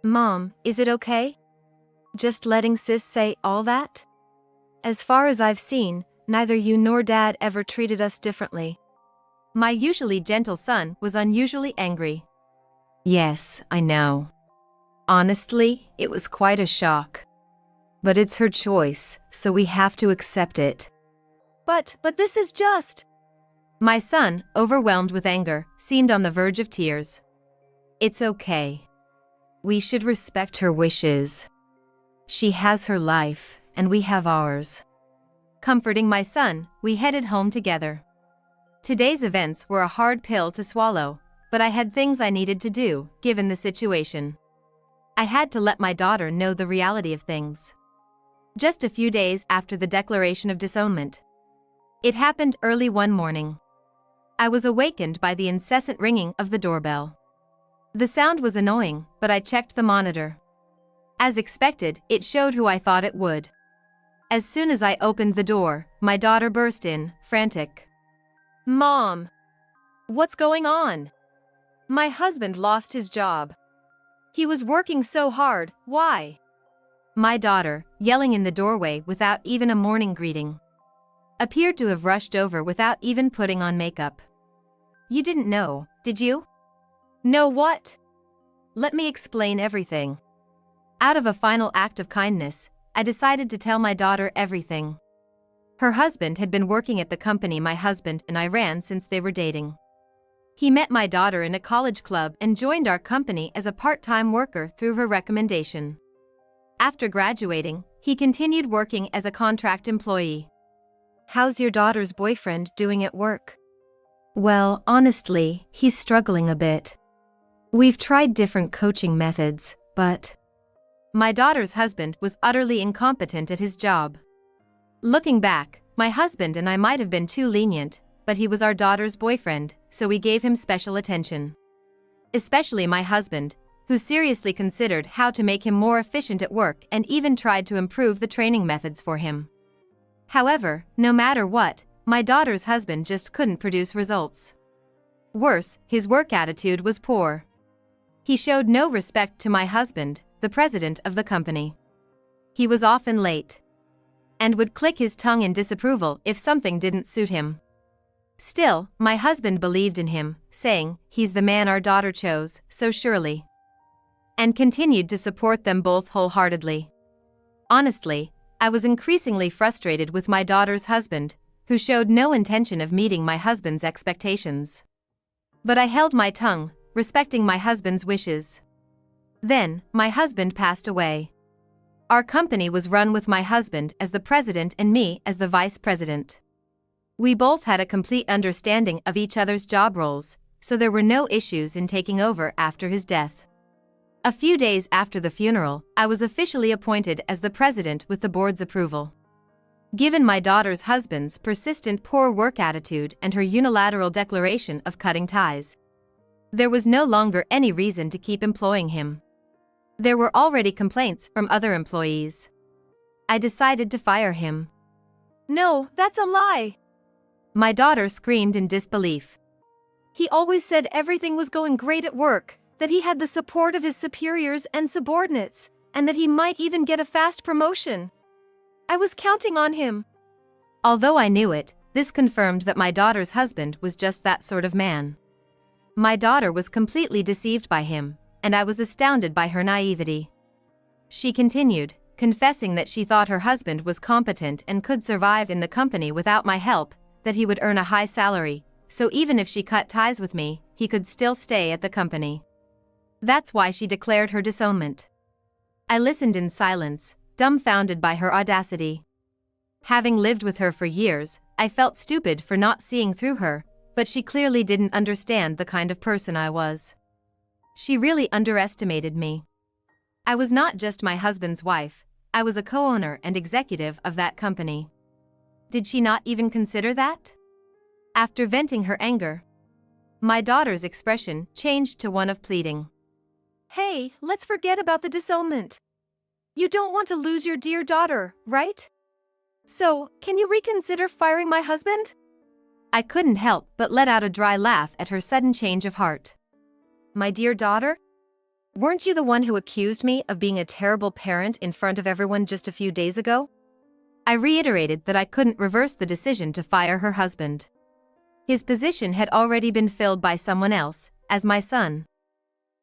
Mom, is it okay? Just letting sis say all that? As far as I've seen, neither you nor Dad ever treated us differently. My usually gentle son was unusually angry. Yes, I know. Honestly, it was quite a shock. But it's her choice, so we have to accept it. But this is just... My son, overwhelmed with anger, seemed on the verge of tears. It's okay. We should respect her wishes. She has her life, and we have ours. Comforting my son, we headed home together. Today's events were a hard pill to swallow, but I had things I needed to do, given the situation. I had to let my daughter know the reality of things. Just a few days after the declaration of disownment. It happened early one morning. I was awakened by the incessant ringing of the doorbell. The sound was annoying, but I checked the monitor. As expected, it showed who I thought it would. As soon as I opened the door, my daughter burst in, frantic. Mom! What's going on? My husband lost his job. He was working so hard, why? My daughter, yelling in the doorway without even a morning greeting, appeared to have rushed over without even putting on makeup. You didn't know, did you? Know what? Let me explain everything. Out of a final act of kindness, I decided to tell my daughter everything. Her husband had been working at the company my husband and I ran since they were dating. He met my daughter in a college club and joined our company as a part-time worker through her recommendation. After graduating, he continued working as a contract employee. How's your daughter's boyfriend doing at work? Well, honestly, he's struggling a bit. We've tried different coaching methods, but my daughter's husband was utterly incompetent at his job. Looking back, my husband and I might have been too lenient, but he was our daughter's boyfriend, so we gave him special attention. Especially my husband, who seriously considered how to make him more efficient at work and even tried to improve the training methods for him. However, no matter what, my daughter's husband just couldn't produce results. Worse, his work attitude was poor. He showed no respect to my husband, the president of the company. He was often late and would click his tongue in disapproval if something didn't suit him. Still, my husband believed in him, saying, "He's the man our daughter chose, so surely," and continued to support them both wholeheartedly. Honestly, I was increasingly frustrated with my daughter's husband, who showed no intention of meeting my husband's expectations. But I held my tongue, respecting my husband's wishes. Then, my husband passed away. Our company was run with my husband as the president and me as the vice president. We both had a complete understanding of each other's job roles, so there were no issues in taking over after his death. A few days after the funeral, I was officially appointed as the president with the board's approval. Given my daughter's husband's persistent poor work attitude and her unilateral declaration of cutting ties, there was no longer any reason to keep employing him. There were already complaints from other employees. I decided to fire him. No, that's a lie! My daughter screamed in disbelief. He always said everything was going great at work, that he had the support of his superiors and subordinates, and that he might even get a fast promotion. I was counting on him. Although I knew it, this confirmed that my daughter's husband was just that sort of man. My daughter was completely deceived by him, and I was astounded by her naivety. She continued, confessing that she thought her husband was competent and could survive in the company without my help, that he would earn a high salary, so even if she cut ties with me, he could still stay at the company. That's why she declared her disownment. I listened in silence, dumbfounded by her audacity. Having lived with her for years, I felt stupid for not seeing through her, but she clearly didn't understand the kind of person I was. She really underestimated me. I was not just my husband's wife, I was a co-owner and executive of that company. Did she not even consider that? After venting her anger, my daughter's expression changed to one of pleading. Hey, let's forget about the disownment. You don't want to lose your dear daughter, right? So, can you reconsider firing my husband? I couldn't help but let out a dry laugh at her sudden change of heart. My dear daughter? Weren't you the one who accused me of being a terrible parent in front of everyone just a few days ago? I reiterated that I couldn't reverse the decision to fire her husband. His position had already been filled by someone else, as my son,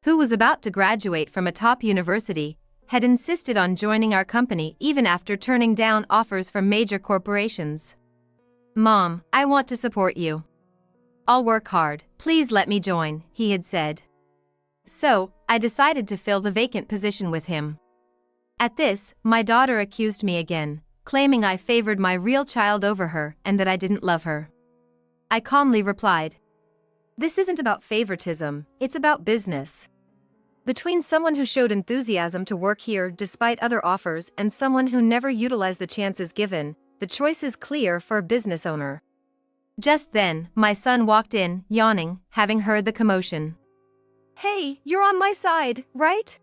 who was about to graduate from a top university, had insisted on joining our company even after turning down offers from major corporations. Mom, I want to support you. I'll work hard, please let me join, he had said. So, I decided to fill the vacant position with him. At this, my daughter accused me again, claiming I favored my real child over her and that I didn't love her. I calmly replied, "This isn't about favoritism, it's about business. Between someone who showed enthusiasm to work here despite other offers and someone who never utilized the chances given, the choice is clear for a business owner." Just then, my son walked in, yawning, having heard the commotion. Hey, you're on my side, right?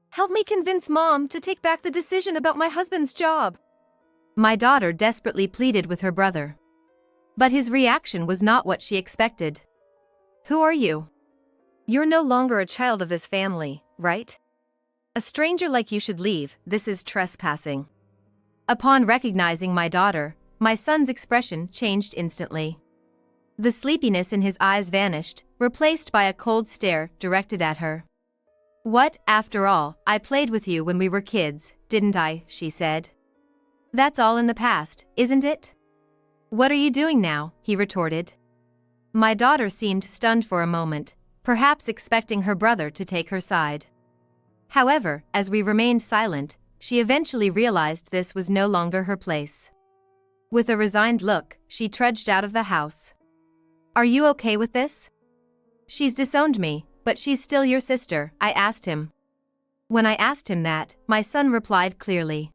Help me convince Mom to take back the decision about my husband's job. My daughter desperately pleaded with her brother. But his reaction was not what she expected. "Who are you? You're no longer a child of this family, right? A stranger like you should leave, this is trespassing." Upon recognizing my daughter, my son's expression changed instantly. The sleepiness in his eyes vanished, replaced by a cold stare directed at her. "What, after all, I played with you when we were kids, didn't I?" she said. "That's all in the past, isn't it?" "What are you doing now?" he retorted. My daughter seemed stunned for a moment, perhaps expecting her brother to take her side. However, as we remained silent, she eventually realized this was no longer her place. With a resigned look, she trudged out of the house. "Are you okay with this?" "She's disowned me, but she's still your sister," I asked him. When I asked him that, my son replied clearly.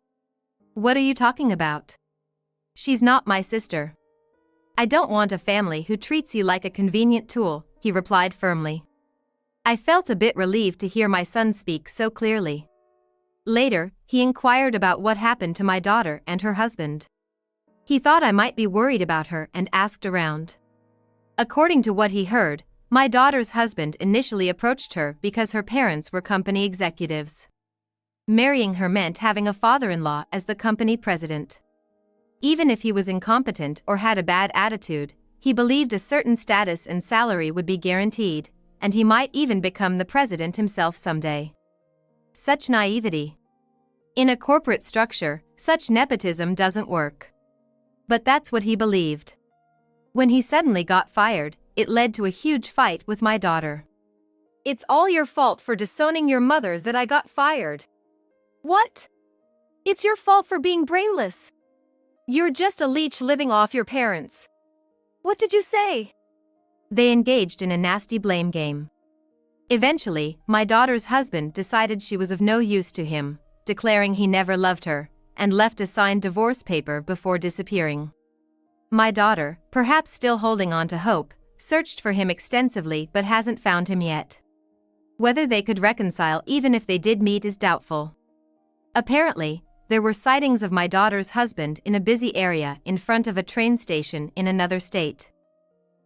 "What are you talking about? She's not my sister." "I don't want a family who treats you like a convenient tool," he replied firmly. I felt a bit relieved to hear my son speak so clearly. Later, he inquired about what happened to my daughter and her husband. He thought I might be worried about her and asked around. According to what he heard, my daughter's husband initially approached her because her parents were company executives. Marrying her meant having a father-in-law as the company president. Even if he was incompetent or had a bad attitude, he believed a certain status and salary would be guaranteed, and he might even become the president himself someday. Such naivety. In a corporate structure, such nepotism doesn't work. But that's what he believed. When he suddenly got fired, it led to a huge fight with my daughter. "It's all your fault for disowning your mother that I got fired." "What? It's your fault for being brainless. You're just a leech living off your parents. What did you say?" They engaged in a nasty blame game. Eventually, my daughter's husband decided she was of no use to him, declaring he never loved her, and left a signed divorce paper before disappearing. My daughter, perhaps still holding on to hope, searched for him extensively but hasn't found him yet. Whether they could reconcile even if they did meet is doubtful. Apparently, there were sightings of my daughter's husband in a busy area in front of a train station in another state.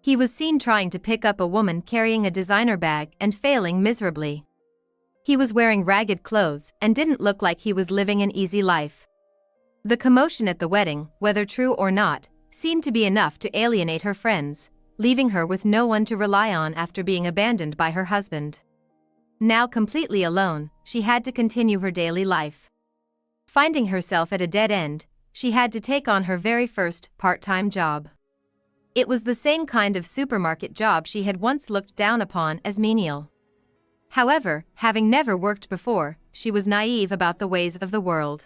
He was seen trying to pick up a woman carrying a designer bag and failing miserably. He was wearing ragged clothes and didn't look like he was living an easy life. The commotion at the wedding, whether true or not, seemed to be enough to alienate her friends, leaving her with no one to rely on after being abandoned by her husband. Now completely alone, she had to continue her daily life. Finding herself at a dead end, she had to take on her very first part-time job. It was the same kind of supermarket job she had once looked down upon as menial. However, having never worked before, she was naive about the ways of the world.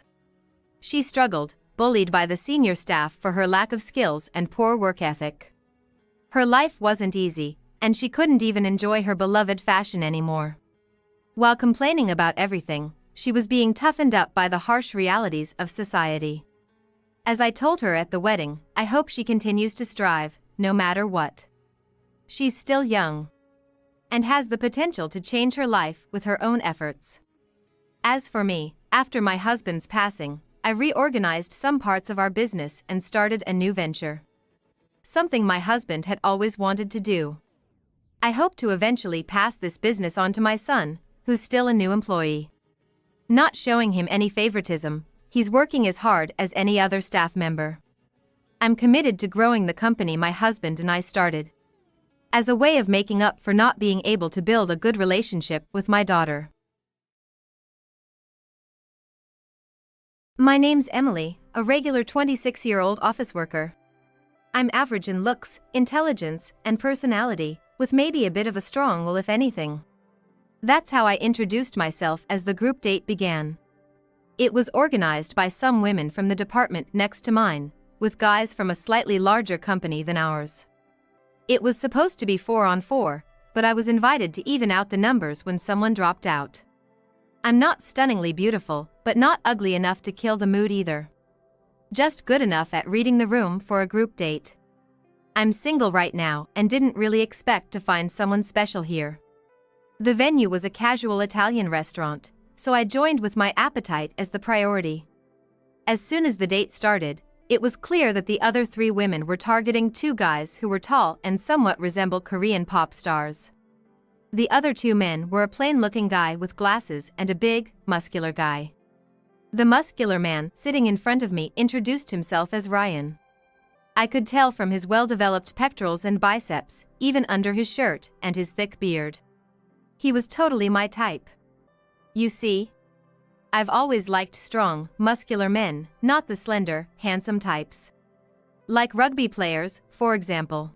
She struggled, bullied by the senior staff for her lack of skills and poor work ethic. Her life wasn't easy, and she couldn't even enjoy her beloved fashion anymore. While complaining about everything, she was being toughened up by the harsh realities of society. As I told her at the wedding, I hope she continues to strive, no matter what. She's still young and has the potential to change her life with her own efforts. As for me, after my husband's passing, I reorganized some parts of our business and started a new venture. Something my husband had always wanted to do. I hope to eventually pass this business on to my son, who's still a new employee. Not showing him any favoritism, he's working as hard as any other staff member. I'm committed to growing the company my husband and I started. As a way of making up for not being able to build a good relationship with my daughter. My name's Emily, a regular 26-year-old office worker. I'm average in looks, intelligence, and personality, with maybe a bit of a strong will if anything. That's how I introduced myself as the group date began. It was organized by some women from the department next to mine, with guys from a slightly larger company than ours. It was supposed to be 4-on-4, but I was invited to even out the numbers when someone dropped out. I'm not stunningly beautiful, but not ugly enough to kill the mood either. Just good enough at reading the room for a group date. I'm single right now and didn't really expect to find someone special here. The venue was a casual Italian restaurant, so I joined with my appetite as the priority. As soon as the date started, it was clear that the other 3 women were targeting 2 guys who were tall and somewhat resembled Korean pop stars. The other 2 men were a plain-looking guy with glasses and a big, muscular guy. The muscular man sitting in front of me introduced himself as Ryan. I could tell from his well-developed pectorals and biceps, even under his shirt and his thick beard. He was totally my type. You see? I've always liked strong, muscular men, not the slender, handsome types. Like rugby players, for example.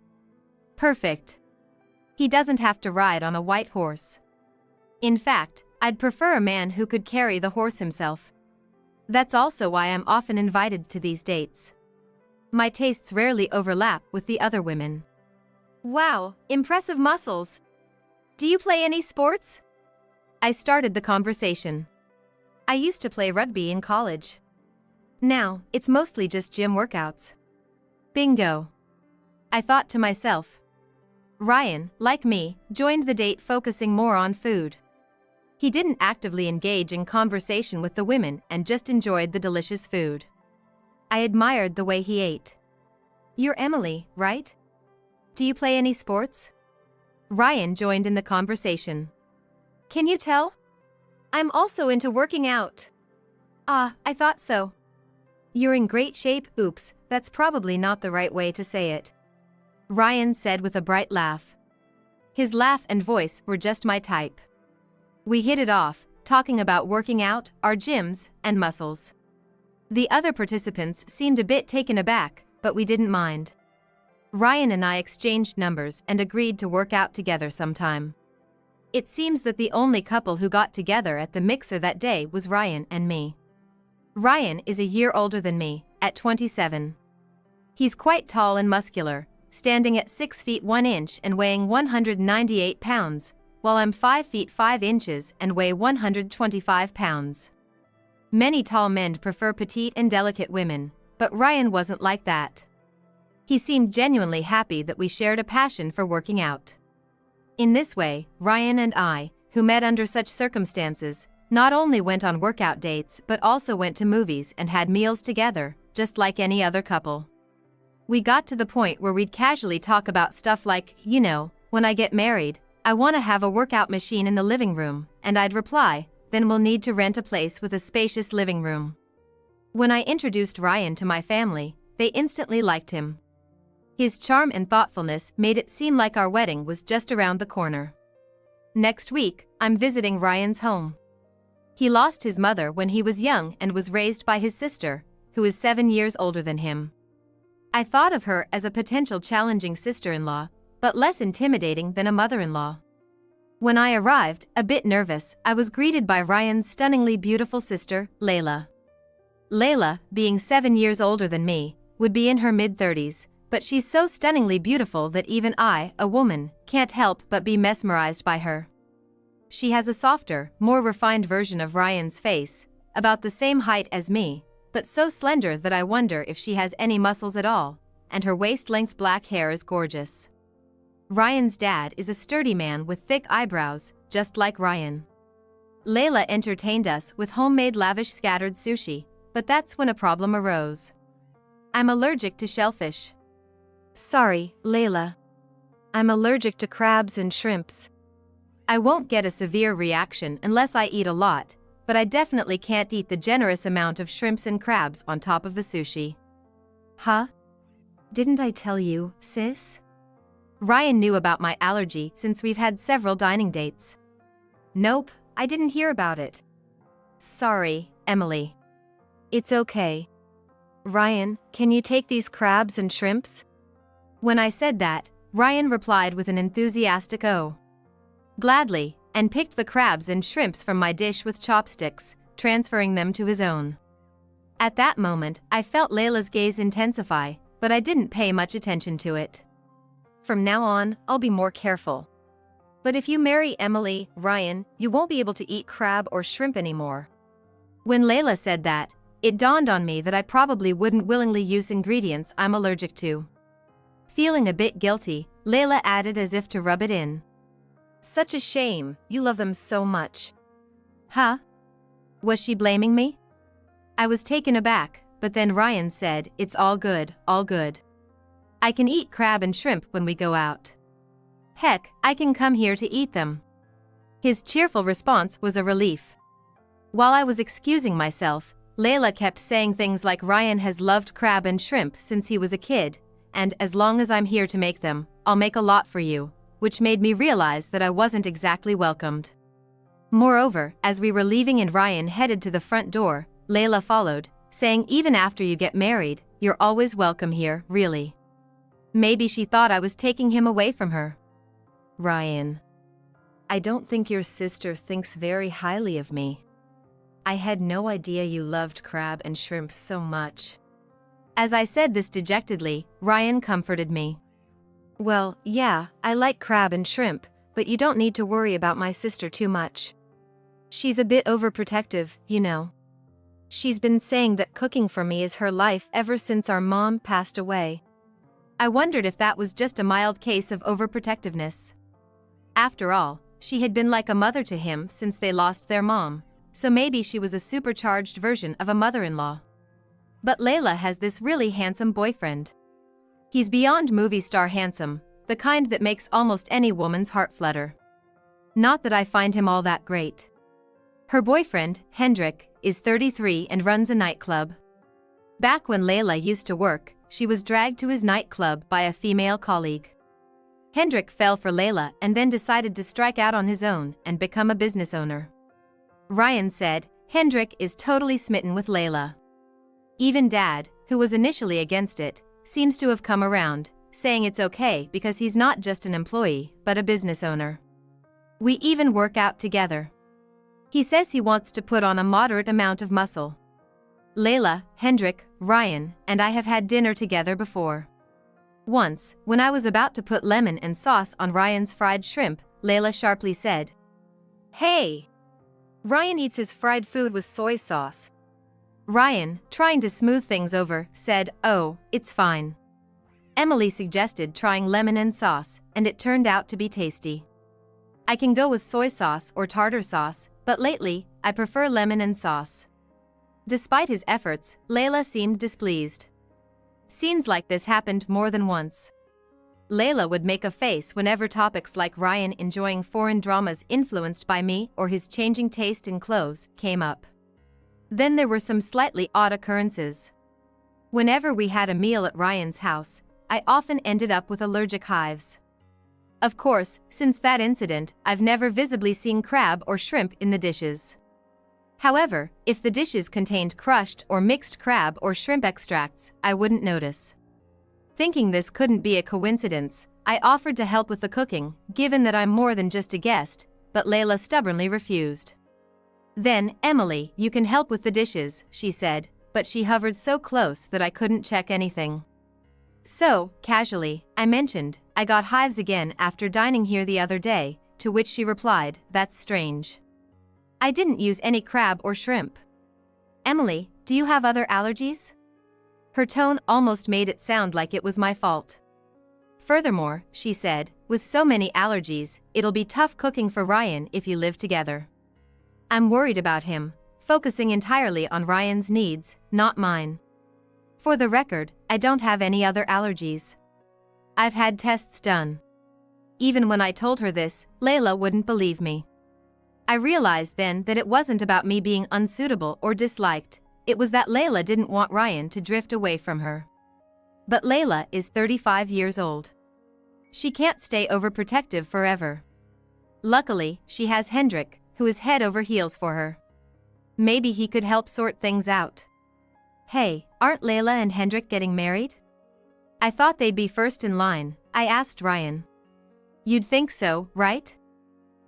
Perfect. He doesn't have to ride on a white horse. In fact, I'd prefer a man who could carry the horse himself. That's also why I'm often invited to these dates. My tastes rarely overlap with the other women. Wow, impressive muscles. Do you play any sports? I started the conversation. I used to play rugby in college. Now, it's mostly just gym workouts. Bingo. I thought to myself. Ryan, like me, joined the date focusing more on food. He didn't actively engage in conversation with the women and just enjoyed the delicious food. I admired the way he ate. You're Emily, right? Do you play any sports? Ryan joined in the conversation. Can you tell? I'm also into working out. Ah, I thought so. You're in great shape. Oops, that's probably not the right way to say it. Ryan said with a bright laugh. His laugh and voice were just my type. We hit it off, talking about working out, our gyms, and muscles. The other participants seemed a bit taken aback, but we didn't mind. Ryan and I exchanged numbers and agreed to work out together sometime. It seems that the only couple who got together at the mixer that day was Ryan and me. Ryan is a year older than me, at 27. He's quite tall and muscular, standing at 6 feet 1 inch and weighing 198 pounds, while I'm 5 feet 5 inches and weigh 125 pounds. Many tall men prefer petite and delicate women, but Ryan wasn't like that. He seemed genuinely happy that we shared a passion for working out. In this way, Ryan and I, who met under such circumstances, not only went on workout dates but also went to movies and had meals together, just like any other couple. We got to the point where we'd casually talk about stuff like, when I get married, I want to have a workout machine in the living room, and I'd reply, then we'll need to rent a place with a spacious living room. When I introduced Ryan to my family, they instantly liked him. His charm and thoughtfulness made it seem like our wedding was just around the corner. Next week, I'm visiting Ryan's home. He lost his mother when he was young and was raised by his sister, who is 7 years older than him. I thought of her as a potential challenging sister-in-law, but less intimidating than a mother-in-law. When I arrived, a bit nervous, I was greeted by Ryan's stunningly beautiful sister, Layla. Layla, being 7 years older than me, would be in her mid-30s, but she's so stunningly beautiful that even I, a woman, can't help but be mesmerized by her. She has a softer, more refined version of Ryan's face, about the same height as me, but so slender that I wonder if she has any muscles at all, and her waist-length black hair is gorgeous. Ryan's dad is a sturdy man with thick eyebrows, just like Ryan. Layla entertained us with homemade lavish scattered sushi, but that's when a problem arose. I'm allergic to shellfish. Sorry, Layla. I'm allergic to crabs and shrimps. I won't get a severe reaction unless I eat a lot, but I definitely can't eat the generous amount of shrimps and crabs on top of the sushi. Huh? Didn't I tell you, sis? Ryan knew about my allergy since we've had several dining dates. Nope, I didn't hear about it. Sorry, Emily. It's okay. Ryan, can you take these crabs and shrimps? When I said that, Ryan replied with an enthusiastic "Oh." Gladly, and picked the crabs and shrimps from my dish with chopsticks, transferring them to his own. At that moment, I felt Layla's gaze intensify, but I didn't pay much attention to it. From now on, I'll be more careful. But if you marry Emily, Ryan, you won't be able to eat crab or shrimp anymore. When Layla said that, it dawned on me that I probably wouldn't willingly use ingredients I'm allergic to. Feeling a bit guilty, Layla added as if to rub it in. Such a shame, you love them so much. Huh? Was she blaming me? I was taken aback, but then Ryan said, "It's all good, all good. I can eat crab and shrimp when we go out. Heck, I can come here to eat them." His cheerful response was a relief. While I was excusing myself, Layla kept saying things like Ryan has loved crab and shrimp since he was a kid, and as long as I'm here to make them, I'll make a lot for you, which made me realize that I wasn't exactly welcomed. Moreover, as we were leaving and Ryan headed to the front door, Layla followed, saying even after you get married, you're always welcome here, really. Maybe she thought I was taking him away from her. Ryan. I don't think your sister thinks very highly of me. I had no idea you loved crab and shrimp so much. As I said this dejectedly, Ryan comforted me. Well, yeah, I like crab and shrimp, but you don't need to worry about my sister too much. She's a bit overprotective, you know. She's been saying that cooking for me is her life ever since our mom passed away. I wondered if that was just a mild case of overprotectiveness. After all, she had been like a mother to him since they lost their mom, so maybe she was a supercharged version of a mother-in-law. But Layla has this really handsome boyfriend. He's beyond movie star handsome, the kind that makes almost any woman's heart flutter. Not that I find him all that great. Her boyfriend, Hendrik, is 33 and runs a nightclub. Back when Layla used to work, she was dragged to his nightclub by a female colleague. Hendrik fell for Layla and then decided to strike out on his own and become a business owner. Ryan said, Hendrik is totally smitten with Layla. Even Dad, who was initially against it, seems to have come around, saying it's okay because he's not just an employee, but a business owner. We even work out together. He says he wants to put on a moderate amount of muscle. Layla, Hendrik, Ryan, and I have had dinner together before. Once, when I was about to put lemon and sauce on Ryan's fried shrimp, Layla sharply said, "Hey! Ryan eats his fried food with soy sauce." Ryan, trying to smooth things over, said, "Oh, it's fine." Emily suggested trying lemon and sauce, and it turned out to be tasty. I can go with soy sauce or tartar sauce, but lately, I prefer lemon and sauce. Despite his efforts, Layla seemed displeased. Scenes like this happened more than once. Layla would make a face whenever topics like Ryan enjoying foreign dramas influenced by me or his changing taste in clothes came up. Then there were some slightly odd occurrences. Whenever we had a meal at Ryan's house, I often ended up with allergic hives. Of course, since that incident, I've never visibly seen crab or shrimp in the dishes. However, if the dishes contained crushed or mixed crab or shrimp extracts, I wouldn't notice. Thinking this couldn't be a coincidence, I offered to help with the cooking, given that I'm more than just a guest, but Layla stubbornly refused. Then, Emily, you can help with the dishes, she said, but she hovered so close that I couldn't check anything. So, casually, I mentioned, I got hives again after dining here the other day, to which she replied, that's strange. I didn't use any crab or shrimp. Emily, do you have other allergies? Her tone almost made it sound like it was my fault. Furthermore, she said, with so many allergies, it'll be tough cooking for Ryan if you live together. I'm worried about him, focusing entirely on Ryan's needs, not mine. For the record, I don't have any other allergies. I've had tests done. Even when I told her this, Layla wouldn't believe me. I realized then that it wasn't about me being unsuitable or disliked, it was that Layla didn't want Ryan to drift away from her. But Layla is 35 years old. She can't stay overprotective forever. Luckily, she has Hendrik, who is head over heels for her. Maybe he could help sort things out. Hey, aren't Layla and Hendrik getting married? I thought they'd be first in line, I asked Ryan. You'd think so, right?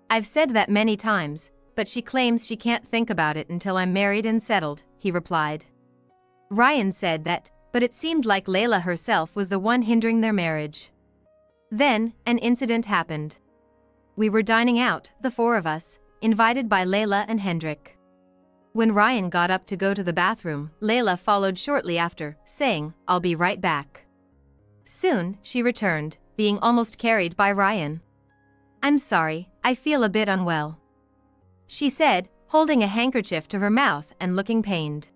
I've said that many times, but she claims she can't think about it until I'm married and settled, he replied. Ryan said that, but it seemed like Layla herself was the one hindering their marriage. Then, an incident happened. We were dining out, the four of us, invited by Layla and Hendrik. When Ryan got up to go to the bathroom, Layla followed shortly after, saying, "I'll be right back." Soon, she returned, being almost carried by Ryan. "I'm sorry, I feel a bit unwell," she said, holding a handkerchief to her mouth and looking pained.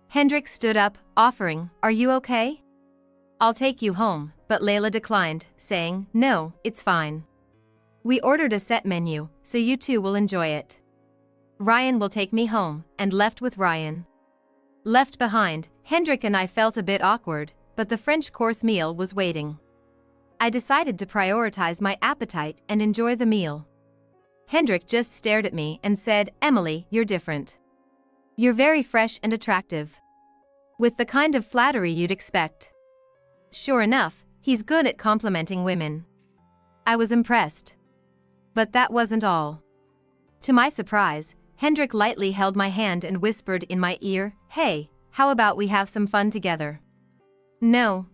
Hendrik stood up, offering, "Are you okay? I'll take you home," but Layla declined, saying, "No, it's fine. We ordered a set menu, so you two will enjoy it. Ryan will take me home," and left with Ryan. Left behind, Hendrik and I felt a bit awkward, but the French course meal was waiting. I decided to prioritize my appetite and enjoy the meal. Hendrik just stared at me and said, "Emily, you're different. You're very fresh and attractive." With the kind of flattery you'd expect. Sure enough, he's good at complimenting women. I was impressed. But that wasn't all. To my surprise, Hendrik lightly held my hand and whispered in my ear, "Hey, how about we have some fun together?" No.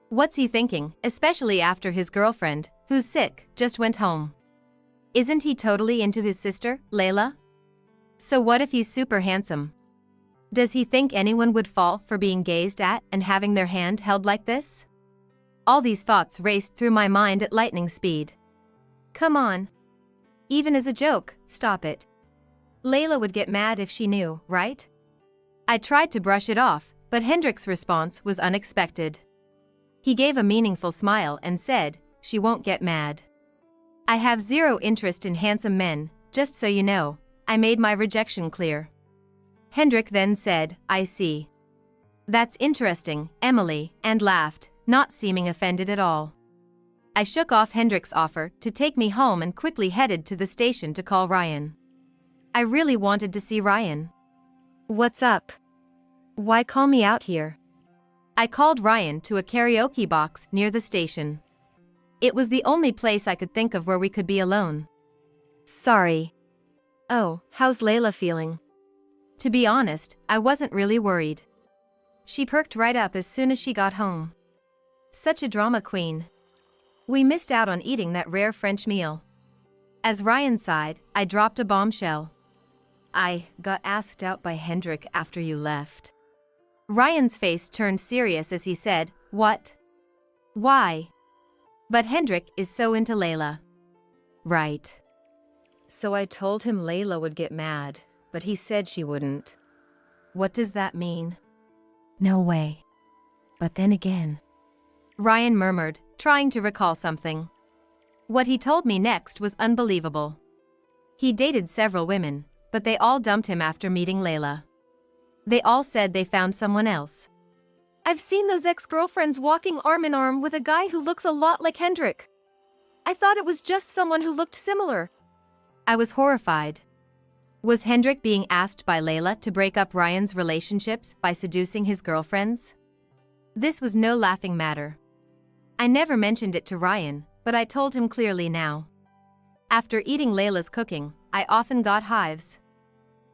What's he thinking, especially after his girlfriend, who's sick, just went home? Isn't he totally into his sister, Layla? So what if he's super handsome? Does he think anyone would fall for being gazed at and having their hand held like this? All these thoughts raced through my mind at lightning speed. Come on. Even as a joke, stop it. Layla would get mad if she knew, right? I tried to brush it off, but Hendrik's response was unexpected. He gave a meaningful smile and said, "She won't get mad. I have zero interest in handsome men, just so you know." I made my rejection clear. Hendrik then said, "I see. That's interesting, Emily," and laughed, not seeming offended at all. I shook off Hendrik's offer to take me home and quickly headed to the station to call Ryan. I really wanted to see Ryan. "What's up? Why call me out here?" I called Ryan to a karaoke box near the station. It was the only place I could think of where we could be alone. "Sorry." "Oh, how's Layla feeling?" To be honest, I wasn't really worried. She perked right up as soon as she got home. Such a drama queen. We missed out on eating that rare French meal. As Ryan sighed, I dropped a bombshell. "I got asked out by Hendrik after you left." Ryan's face turned serious as he said, "What? Why?" But Hendrik is so into Layla. Right. So I told him Layla would get mad, but he said she wouldn't. What does that mean? No way. But then again. Ryan murmured, trying to recall something. What he told me next was unbelievable. He dated several women, but they all dumped him after meeting Layla. They all said they found someone else. "I've seen those ex-girlfriends walking arm in arm with a guy who looks a lot like Hendrik. I thought it was just someone who looked similar." I was horrified. Was Hendrik being asked by Layla to break up Ryan's relationships by seducing his girlfriends? This was no laughing matter. I never mentioned it to Ryan, but I told him clearly now. After eating Layla's cooking, I often got hives.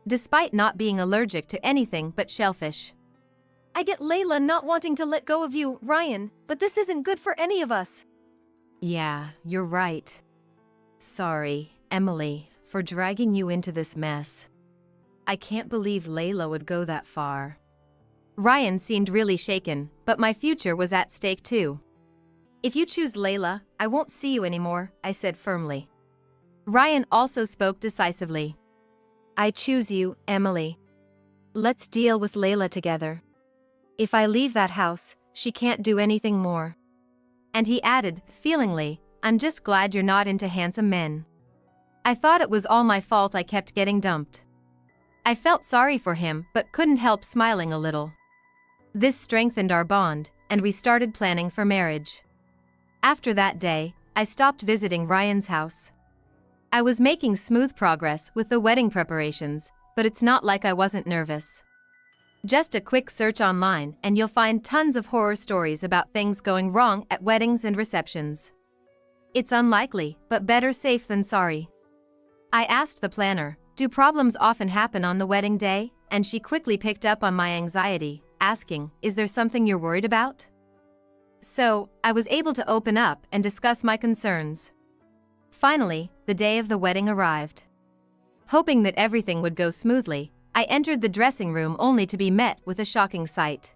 Despite not being allergic to anything but shellfish. "I get Layla not wanting to let go of you, Ryan, but this isn't good for any of us." "Yeah, you're right. Sorry, Emily, for dragging you into this mess. I can't believe Layla would go that far." Ryan seemed really shaken, but my future was at stake too. "If you choose Layla, I won't see you anymore," I said firmly. Ryan also spoke decisively. "I choose you, Emily. Let's deal with Layla together. If I leave that house, she can't do anything more. And he added, feelingly, I'm just glad you're not into handsome men. I thought it was all my fault I kept getting dumped. I felt sorry for him but couldn't help smiling a little. This strengthened our bond, and we started planning for marriage. After that day, I stopped visiting Ryan's house. I was making smooth progress with the wedding preparations, but it's not like I wasn't nervous. Just a quick search online and you'll find tons of horror stories about things going wrong at weddings and receptions. It's unlikely, but better safe than sorry. I asked the planner, do problems often happen on the wedding day? And she quickly picked up on my anxiety, asking, is there something you're worried about? So, I was able to open up and discuss my concerns. Finally, the day of the wedding arrived. Hoping that everything would go smoothly, I entered the dressing room only to be met with a shocking sight.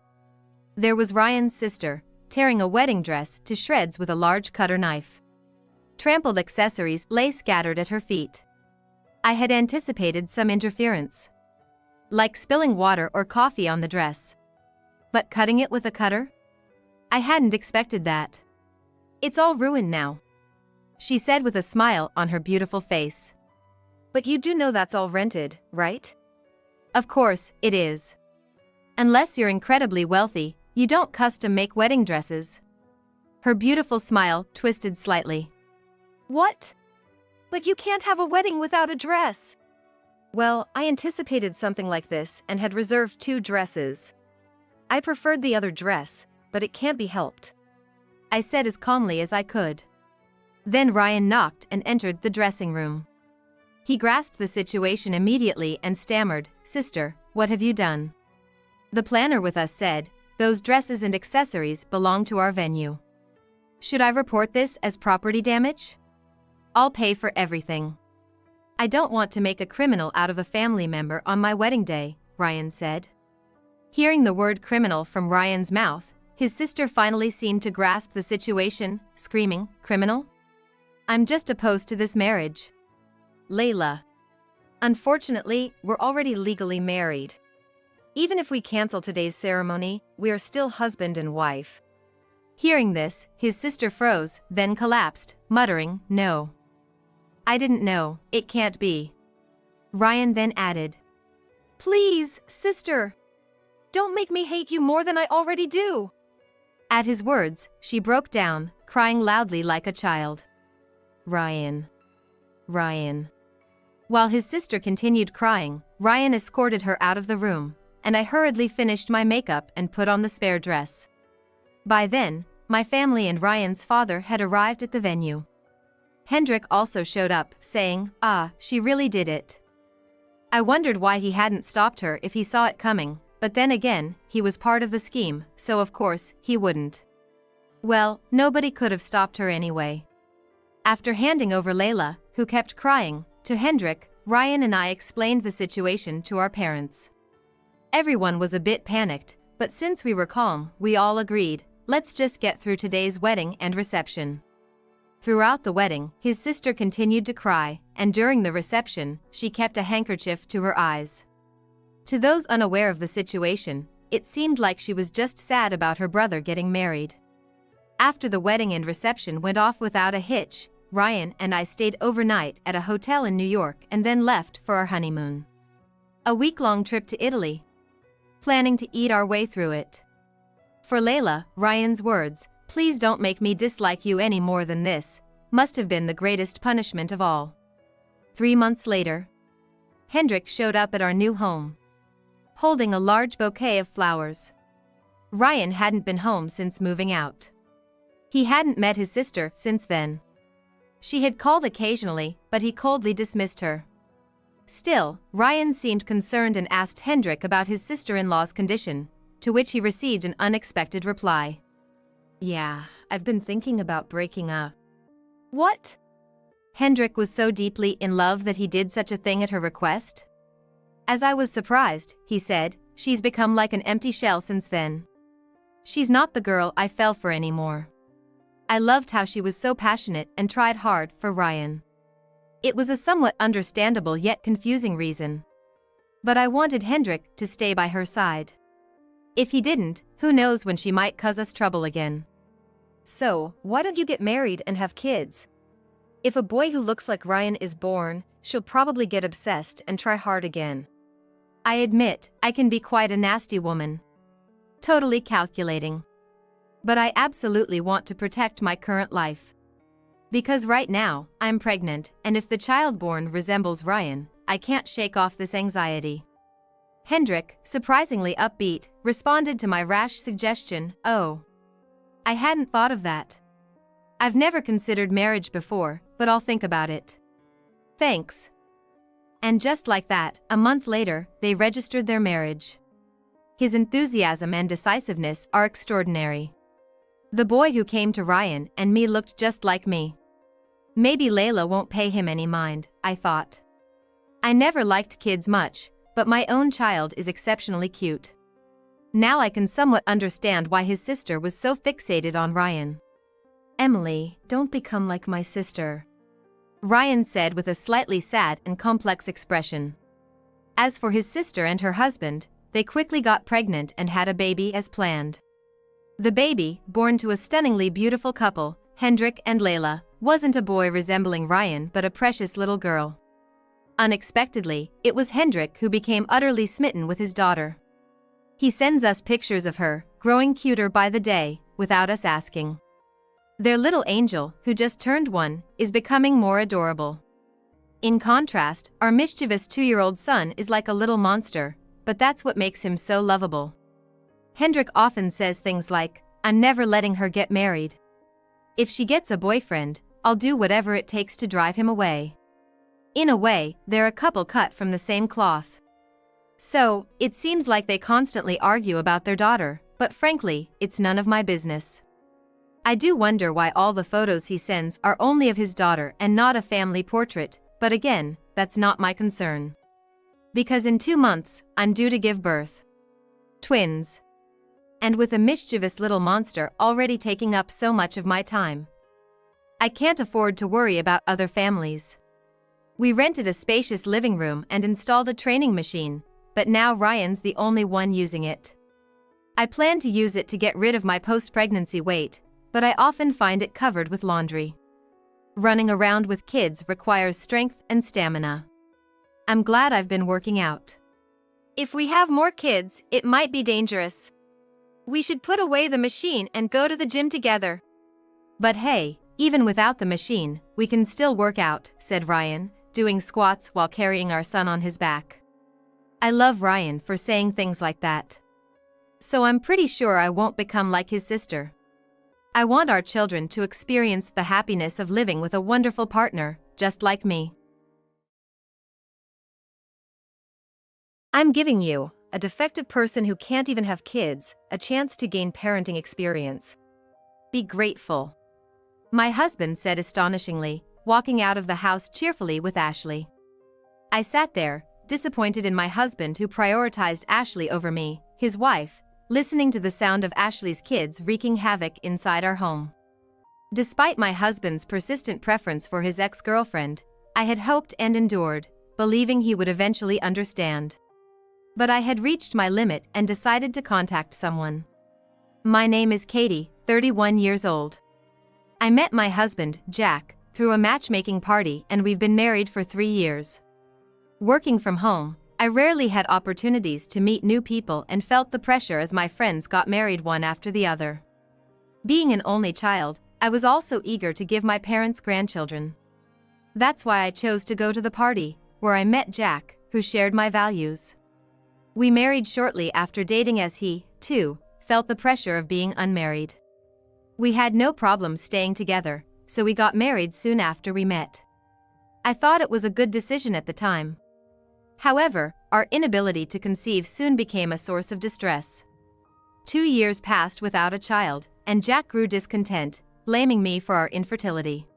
There was Ryan's sister, tearing a wedding dress to shreds with a large cutter knife. Trampled accessories lay scattered at her feet. I had anticipated some interference, like spilling water or coffee on the dress. But cutting it with a cutter? I hadn't expected that. It's all ruined now, she said with a smile on her beautiful face. But you do know that's all rented, right? Of course, it is. Unless you're incredibly wealthy, you don't custom make wedding dresses. Her beautiful smile twisted slightly. What? But you can't have a wedding without a dress. Well, I anticipated something like this and had reserved 2 dresses. I preferred the other dress, but it can't be helped, I said as calmly as I could. Then Ryan knocked and entered the dressing room. He grasped the situation immediately and stammered, Sister, what have you done? The planner with us said, those dresses and accessories belong to our venue. Should I report this as property damage? I'll pay for everything. I don't want to make a criminal out of a family member on my wedding day, Ryan said. Hearing the word criminal from Ryan's mouth, his sister finally seemed to grasp the situation, screaming, criminal? I'm just opposed to this marriage. Layla. Unfortunately, we're already legally married. Even if we cancel today's ceremony, we are still husband and wife. Hearing this, his sister froze, then collapsed, muttering, no. I didn't know, it can't be. Ryan then added, Please, sister. Don't make me hate you more than I already do. At his words, she broke down, crying loudly like a child. Ryan. While his sister continued crying, Ryan escorted her out of the room, and I hurriedly finished my makeup and put on the spare dress. By then, my family and Ryan's father had arrived at the venue. Hendrik also showed up, saying, she really did it. I wondered why he hadn't stopped her if he saw it coming, but then again, he was part of the scheme, so of course, he wouldn't. Well, nobody could have stopped her anyway. After handing over Layla, who kept crying, to Hendrik, Ryan and I explained the situation to our parents. Everyone was a bit panicked, but since we were calm, we all agreed, let's just get through today's wedding and reception. Throughout the wedding, his sister continued to cry, and during the reception, she kept a handkerchief to her eyes. To those unaware of the situation, it seemed like she was just sad about her brother getting married. After the wedding and reception went off without a hitch, Ryan and I stayed overnight at a hotel in New York and then left for our honeymoon. A week-long trip to Italy. Planning to eat our way through it. For Layla, Ryan's words, please don't make me dislike you any more than this, must have been the greatest punishment of all. 3 months later, Hendrik showed up at our new home, holding a large bouquet of flowers. Ryan hadn't been home since moving out. He hadn't met his sister since then. She had called occasionally, but he coldly dismissed her. Still, Ryan seemed concerned and asked Hendrik about his sister-in-law's condition, to which he received an unexpected reply. Yeah, I've been thinking about breaking up. What? Hendrik was so deeply in love that he did such a thing at her request? As I was surprised, he said, she's become like an empty shell since then. She's not the girl I fell for anymore. I loved how she was so passionate and tried hard for Ryan. It was a somewhat understandable yet confusing reason. But I wanted Hendrik to stay by her side. If he didn't, who knows when she might cause us trouble again. So, why don't you get married and have kids? If a boy who looks like Ryan is born, she'll probably get obsessed and try hard again. I admit, I can be quite a nasty woman. Totally calculating. But I absolutely want to protect my current life. Because right now, I'm pregnant, and if the child born resembles Ryan, I can't shake off this anxiety. Hendrik, surprisingly upbeat, responded to my rash suggestion. Oh. I hadn't thought of that. I've never considered marriage before, but I'll think about it. Thanks. And just like that, a month later, they registered their marriage. His enthusiasm and decisiveness are extraordinary. The boy who came to Ryan and me looked just like me. Maybe Layla won't pay him any mind, I thought. I never liked kids much, but my own child is exceptionally cute. Now I can somewhat understand why his sister was so fixated on Ryan. Emily, don't become like my sister, Ryan said with a slightly sad and complex expression. As for his sister and her husband, they quickly got pregnant and had a baby as planned. The baby, born to a stunningly beautiful couple, Hendrik and Layla, wasn't a boy resembling Ryan but a precious little girl. Unexpectedly, it was Hendrik who became utterly smitten with his daughter. He sends us pictures of her, growing cuter by the day, without us asking. Their little angel, who just turned 1, is becoming more adorable. In contrast, our mischievous 2-year-old son is like a little monster, but that's what makes him so lovable. Hendrik often says things like, "I'm never letting her get married. If she gets a boyfriend, I'll do whatever it takes to drive him away." In a way, they're a couple cut from the same cloth. So, it seems like they constantly argue about their daughter, but frankly, it's none of my business. I do wonder why all the photos he sends are only of his daughter and not a family portrait, but again, that's not my concern. Because in 2 months, I'm due to give birth. Twins. And with a mischievous little monster already taking up so much of my time, I can't afford to worry about other families. We rented a spacious living room and installed a training machine, but now Ryan's the only one using it. I plan to use it to get rid of my post-pregnancy weight, but I often find it covered with laundry. Running around with kids requires strength and stamina. I'm glad I've been working out. If we have more kids, it might be dangerous. We should put away the machine and go to the gym together. But hey, even without the machine, we can still work out, said Ryan, doing squats while carrying our son on his back. I love Ryan for saying things like that. So I'm pretty sure I won't become like his sister. I want our children to experience the happiness of living with a wonderful partner, just like me. I'm giving you, a defective person who can't even have kids, a chance to gain parenting experience. Be grateful. My husband said astonishingly, walking out of the house cheerfully with Ashley. I sat there, disappointed in my husband who prioritized Ashley over me, his wife, listening to the sound of Ashley's kids wreaking havoc inside our home. Despite my husband's persistent preference for his ex-girlfriend, I had hoped and endured, believing he would eventually understand. But I had reached my limit and decided to contact someone. My name is Katie, 31 years old. I met my husband, Jack, through a matchmaking party and we've been married for 3 years. Working from home, I rarely had opportunities to meet new people and felt the pressure as my friends got married one after the other. Being an only child, I was also eager to give my parents grandchildren. That's why I chose to go to the party, where I met Jack, who shared my values. We married shortly after dating as he, too, felt the pressure of being unmarried. We had no problem staying together, so we got married soon after we met. I thought it was a good decision at the time. However, our inability to conceive soon became a source of distress. 2 years passed without a child, and Jack grew discontent, blaming me for our infertility.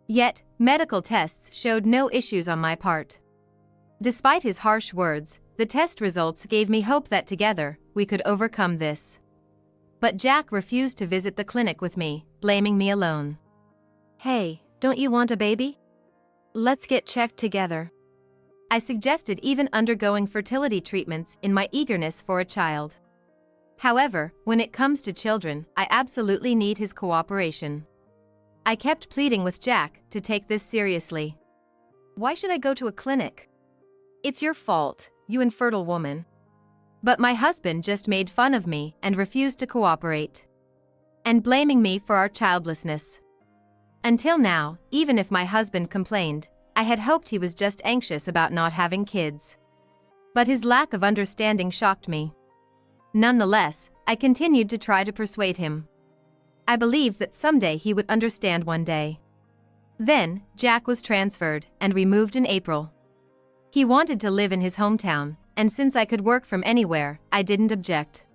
Yet, medical tests showed no issues on my part. Despite his harsh words, the test results gave me hope that together, we could overcome this. But Jack refused to visit the clinic with me, blaming me alone. Hey, don't you want a baby? Let's get checked together. I suggested even undergoing fertility treatments in my eagerness for a child. However, when it comes to children, I absolutely need his cooperation. I kept pleading with Jack to take this seriously. Why should I go to a clinic? It's your fault, you infertile woman. But my husband just made fun of me and refused to cooperate. And blaming me for our childlessness. Until now, even if my husband complained, I had hoped he was just anxious about not having kids. But his lack of understanding shocked me. Nonetheless, I continued to try to persuade him. I believed that someday he would understand one day. Then, Jack was transferred, and we moved in April. He wanted to live in his hometown, and since I could work from anywhere, I didn't object.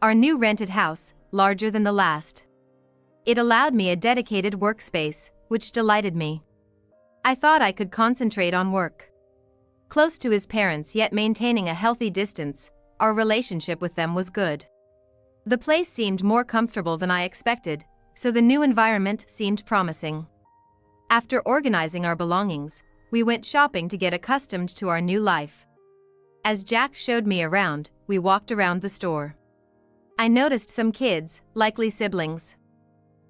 Our new rented house, larger than the last. It allowed me a dedicated workspace, which delighted me. I thought I could concentrate on work. Close to his parents yet maintaining a healthy distance, our relationship with them was good. The place seemed more comfortable than I expected, so the new environment seemed promising. After organizing our belongings, we went shopping to get accustomed to our new life. As Jack showed me around, we walked around the store. I noticed some kids, likely siblings.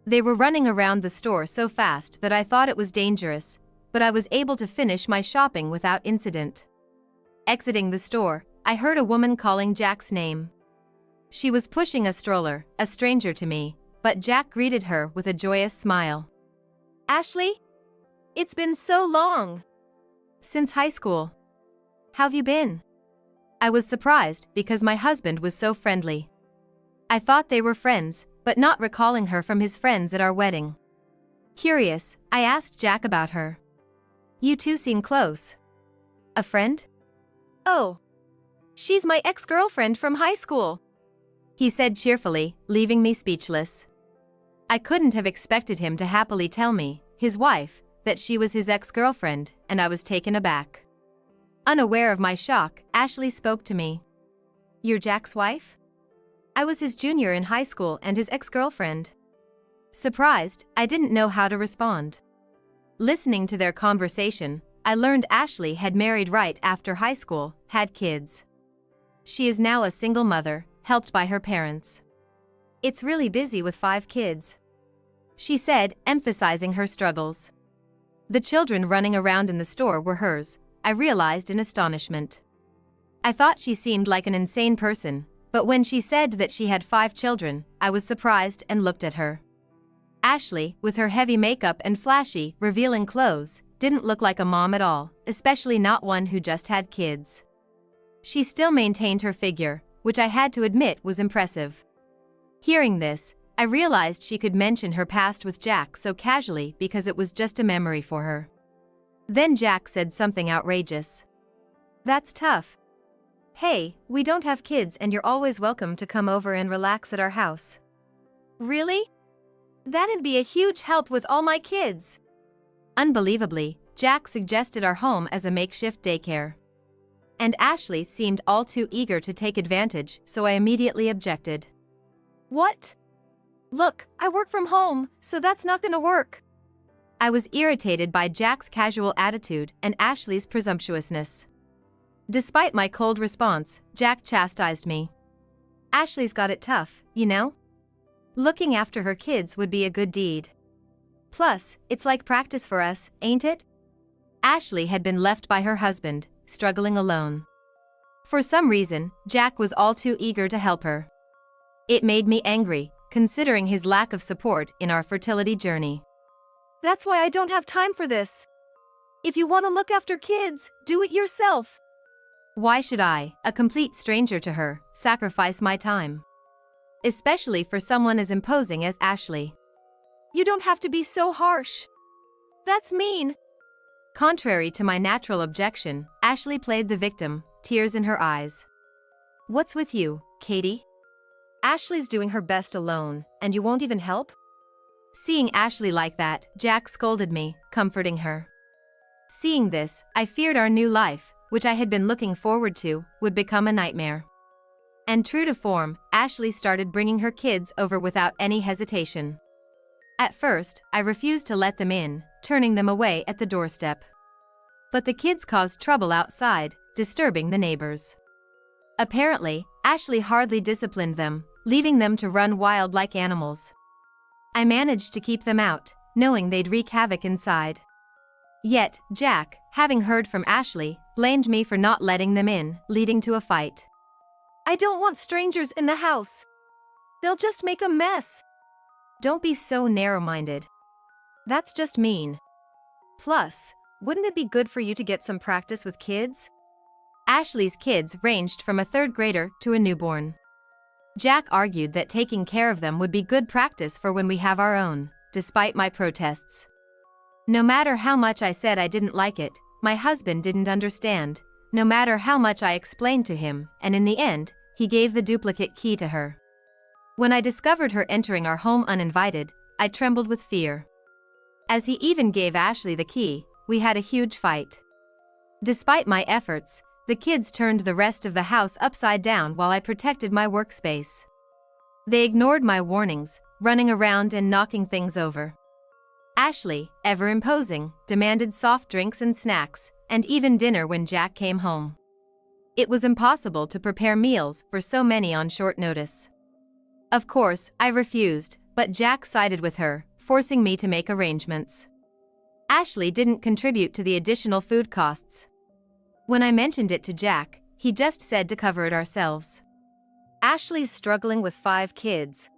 They were running around the store so fast that I thought it was dangerous, but I was able to finish my shopping without incident. Exiting the store, I heard a woman calling Jack's name. She was pushing a stroller, a stranger to me, but Jack greeted her with a joyous smile. Ashley? It's been so long. Since high school. How've you been? I was surprised because my husband was so friendly. I thought they were friends, but not recalling her from his friends at our wedding. Curious, I asked Jack about her. You two seem close. A friend? Oh. She's my ex-girlfriend from high school, he said cheerfully, leaving me speechless. I couldn't have expected him to happily tell me, his wife, that she was his ex-girlfriend, and I was taken aback. Unaware of my shock, Ashley spoke to me. You're Jack's wife? I was his junior in high school and his ex-girlfriend. Surprised, I didn't know how to respond. Listening to their conversation, I learned Ashley had married right after high school, had kids. She is now a single mother, helped by her parents. It's really busy with 5 kids, she said, emphasizing her struggles. The children running around in the store were hers, I realized in astonishment. I thought she seemed like an insane person, but when she said that she had 5 children, I was surprised and looked at her. Ashley, with her heavy makeup and flashy, revealing clothes, didn't look like a mom at all, especially not one who just had kids. She still maintained her figure, which I had to admit was impressive. Hearing this, I realized she could mention her past with Jack so casually because it was just a memory for her. Then Jack said something outrageous. That's tough. Hey, we don't have kids and you're always welcome to come over and relax at our house. Really? That'd be a huge help with all my kids. Unbelievably, Jack suggested our home as a makeshift daycare. And Ashley seemed all too eager to take advantage, so I immediately objected. What? Look, I work from home, so that's not gonna work. I was irritated by Jack's casual attitude and Ashley's presumptuousness. Despite my cold response, Jack chastised me. Ashley's got it tough, you know? Looking after her kids would be a good deed. Plus, it's like practice for us, ain't it? Ashley had been left by her husband, struggling alone. For some reason, Jack was all too eager to help her. It made me angry, considering his lack of support in our fertility journey. That's why I don't have time for this. If you want to look after kids, do it yourself. Why should I, a complete stranger to her, sacrifice my time? Especially for someone as imposing as Ashley. You don't have to be so harsh. That's mean. Contrary to my natural objection, Ashley played the victim, tears in her eyes. What's with you, Katie? Ashley's doing her best alone, and you won't even help? Seeing Ashley like that, Jack scolded me, comforting her. Seeing this, I feared our new life, which I had been looking forward to, would become a nightmare. And true to form, Ashley started bringing her kids over without any hesitation. At first, I refused to let them in, turning them away at the doorstep. But the kids caused trouble outside, disturbing the neighbors. Apparently, Ashley hardly disciplined them, leaving them to run wild like animals. I managed to keep them out, knowing they'd wreak havoc inside. Yet, Jack, having heard from Ashley, blamed me for not letting them in, leading to a fight. I don't want strangers in the house. They'll just make a mess. Don't be so narrow-minded. That's just mean. Plus, wouldn't it be good for you to get some practice with kids? Ashley's kids ranged from a third grader to a newborn. Jack argued that taking care of them would be good practice for when we have our own, despite my protests. No matter how much I said I didn't like it, my husband didn't understand, no matter how much I explained to him, and in the end, he gave the duplicate key to her. When I discovered her entering our home uninvited, I trembled with fear. As he even gave Ashley the key, we had a huge fight. Despite my efforts, the kids turned the rest of the house upside down while I protected my workspace. They ignored my warnings, running around and knocking things over. Ashley, ever imposing, demanded soft drinks and snacks, and even dinner when Jack came home. It was impossible to prepare meals for so many on short notice. Of course, I refused, but Jack sided with her, forcing me to make arrangements. Ashley didn't contribute to the additional food costs. When I mentioned it to Jack, he just said to cover it ourselves. Ashley's struggling with 5 kids.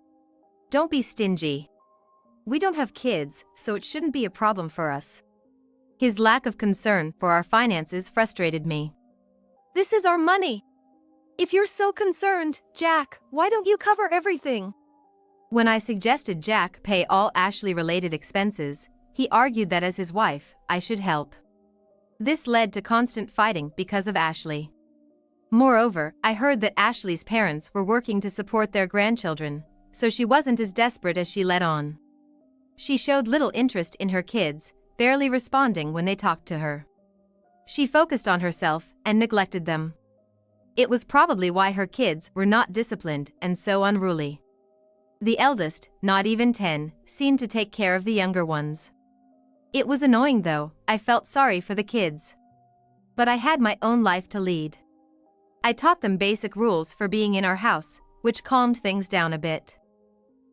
Don't be stingy. We don't have kids, so it shouldn't be a problem for us. His lack of concern for our finances frustrated me. This is our money. If you're so concerned, Jack, why don't you cover everything? When I suggested Jack pay all Ashley-related expenses, he argued that as his wife, I should help. This led to constant fighting because of Ashley. Moreover, I heard that Ashley's parents were working to support their grandchildren, so she wasn't as desperate as she let on. She showed little interest in her kids, barely responding when they talked to her. She focused on herself and neglected them. It was probably why her kids were not disciplined and so unruly. The eldest, not even 10, seemed to take care of the younger ones. It was annoying though, I felt sorry for the kids. But I had my own life to lead. I taught them basic rules for being in our house, which calmed things down a bit.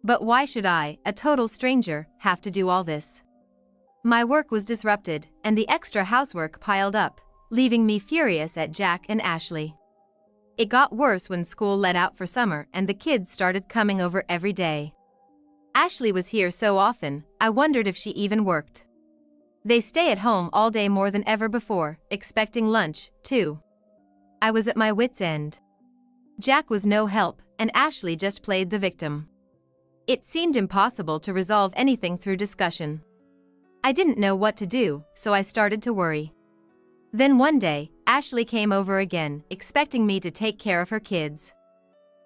But why should I, a total stranger, have to do all this? My work was disrupted, and the extra housework piled up, leaving me furious at Jack and Ashley. It got worse when school let out for summer and the kids started coming over every day. Ashley was here so often, I wondered if she even worked. They stay at home all day more than ever before, expecting lunch, too. I was at my wit's end. Jack was no help, and Ashley just played the victim. It seemed impossible to resolve anything through discussion. I didn't know what to do, so I started to worry. Then one day, Ashley came over again, expecting me to take care of her kids.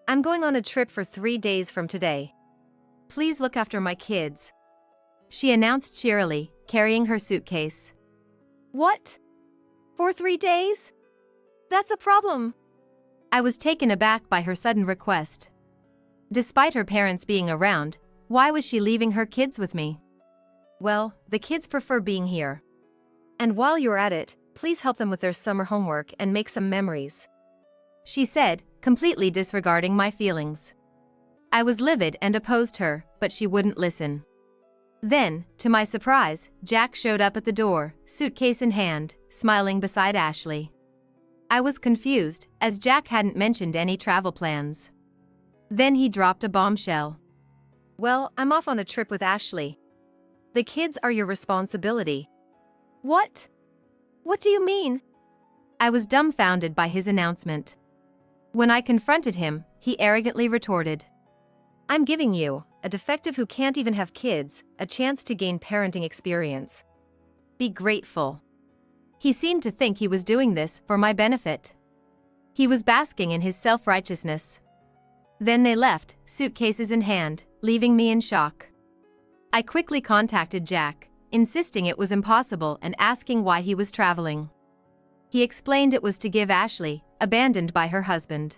I'm going on a trip for 3 days from today. Please look after my kids, she announced cheerily, carrying her suitcase. What? For 3 days? That's a problem. I was taken aback by her sudden request. Despite her parents being around, why was she leaving her kids with me? Well, the kids prefer being here. And while you're at it, please help them with their summer homework and make some memories, she said, completely disregarding my feelings. I was livid and opposed her, but she wouldn't listen. Then, to my surprise, Jack showed up at the door, suitcase in hand, smiling beside Ashley. I was confused, as Jack hadn't mentioned any travel plans. Then he dropped a bombshell. Well, I'm off on a trip with Ashley. The kids are your responsibility. What? What do you mean? I was dumbfounded by his announcement. When I confronted him, he arrogantly retorted. I'm giving you, a defective who can't even have kids, a chance to gain parenting experience. Be grateful. He seemed to think he was doing this for my benefit. He was basking in his self-righteousness. Then they left, suitcases in hand, leaving me in shock. I quickly contacted Jack, insisting it was impossible and asking why he was traveling. He explained it was to give Ashley, abandoned by her husband.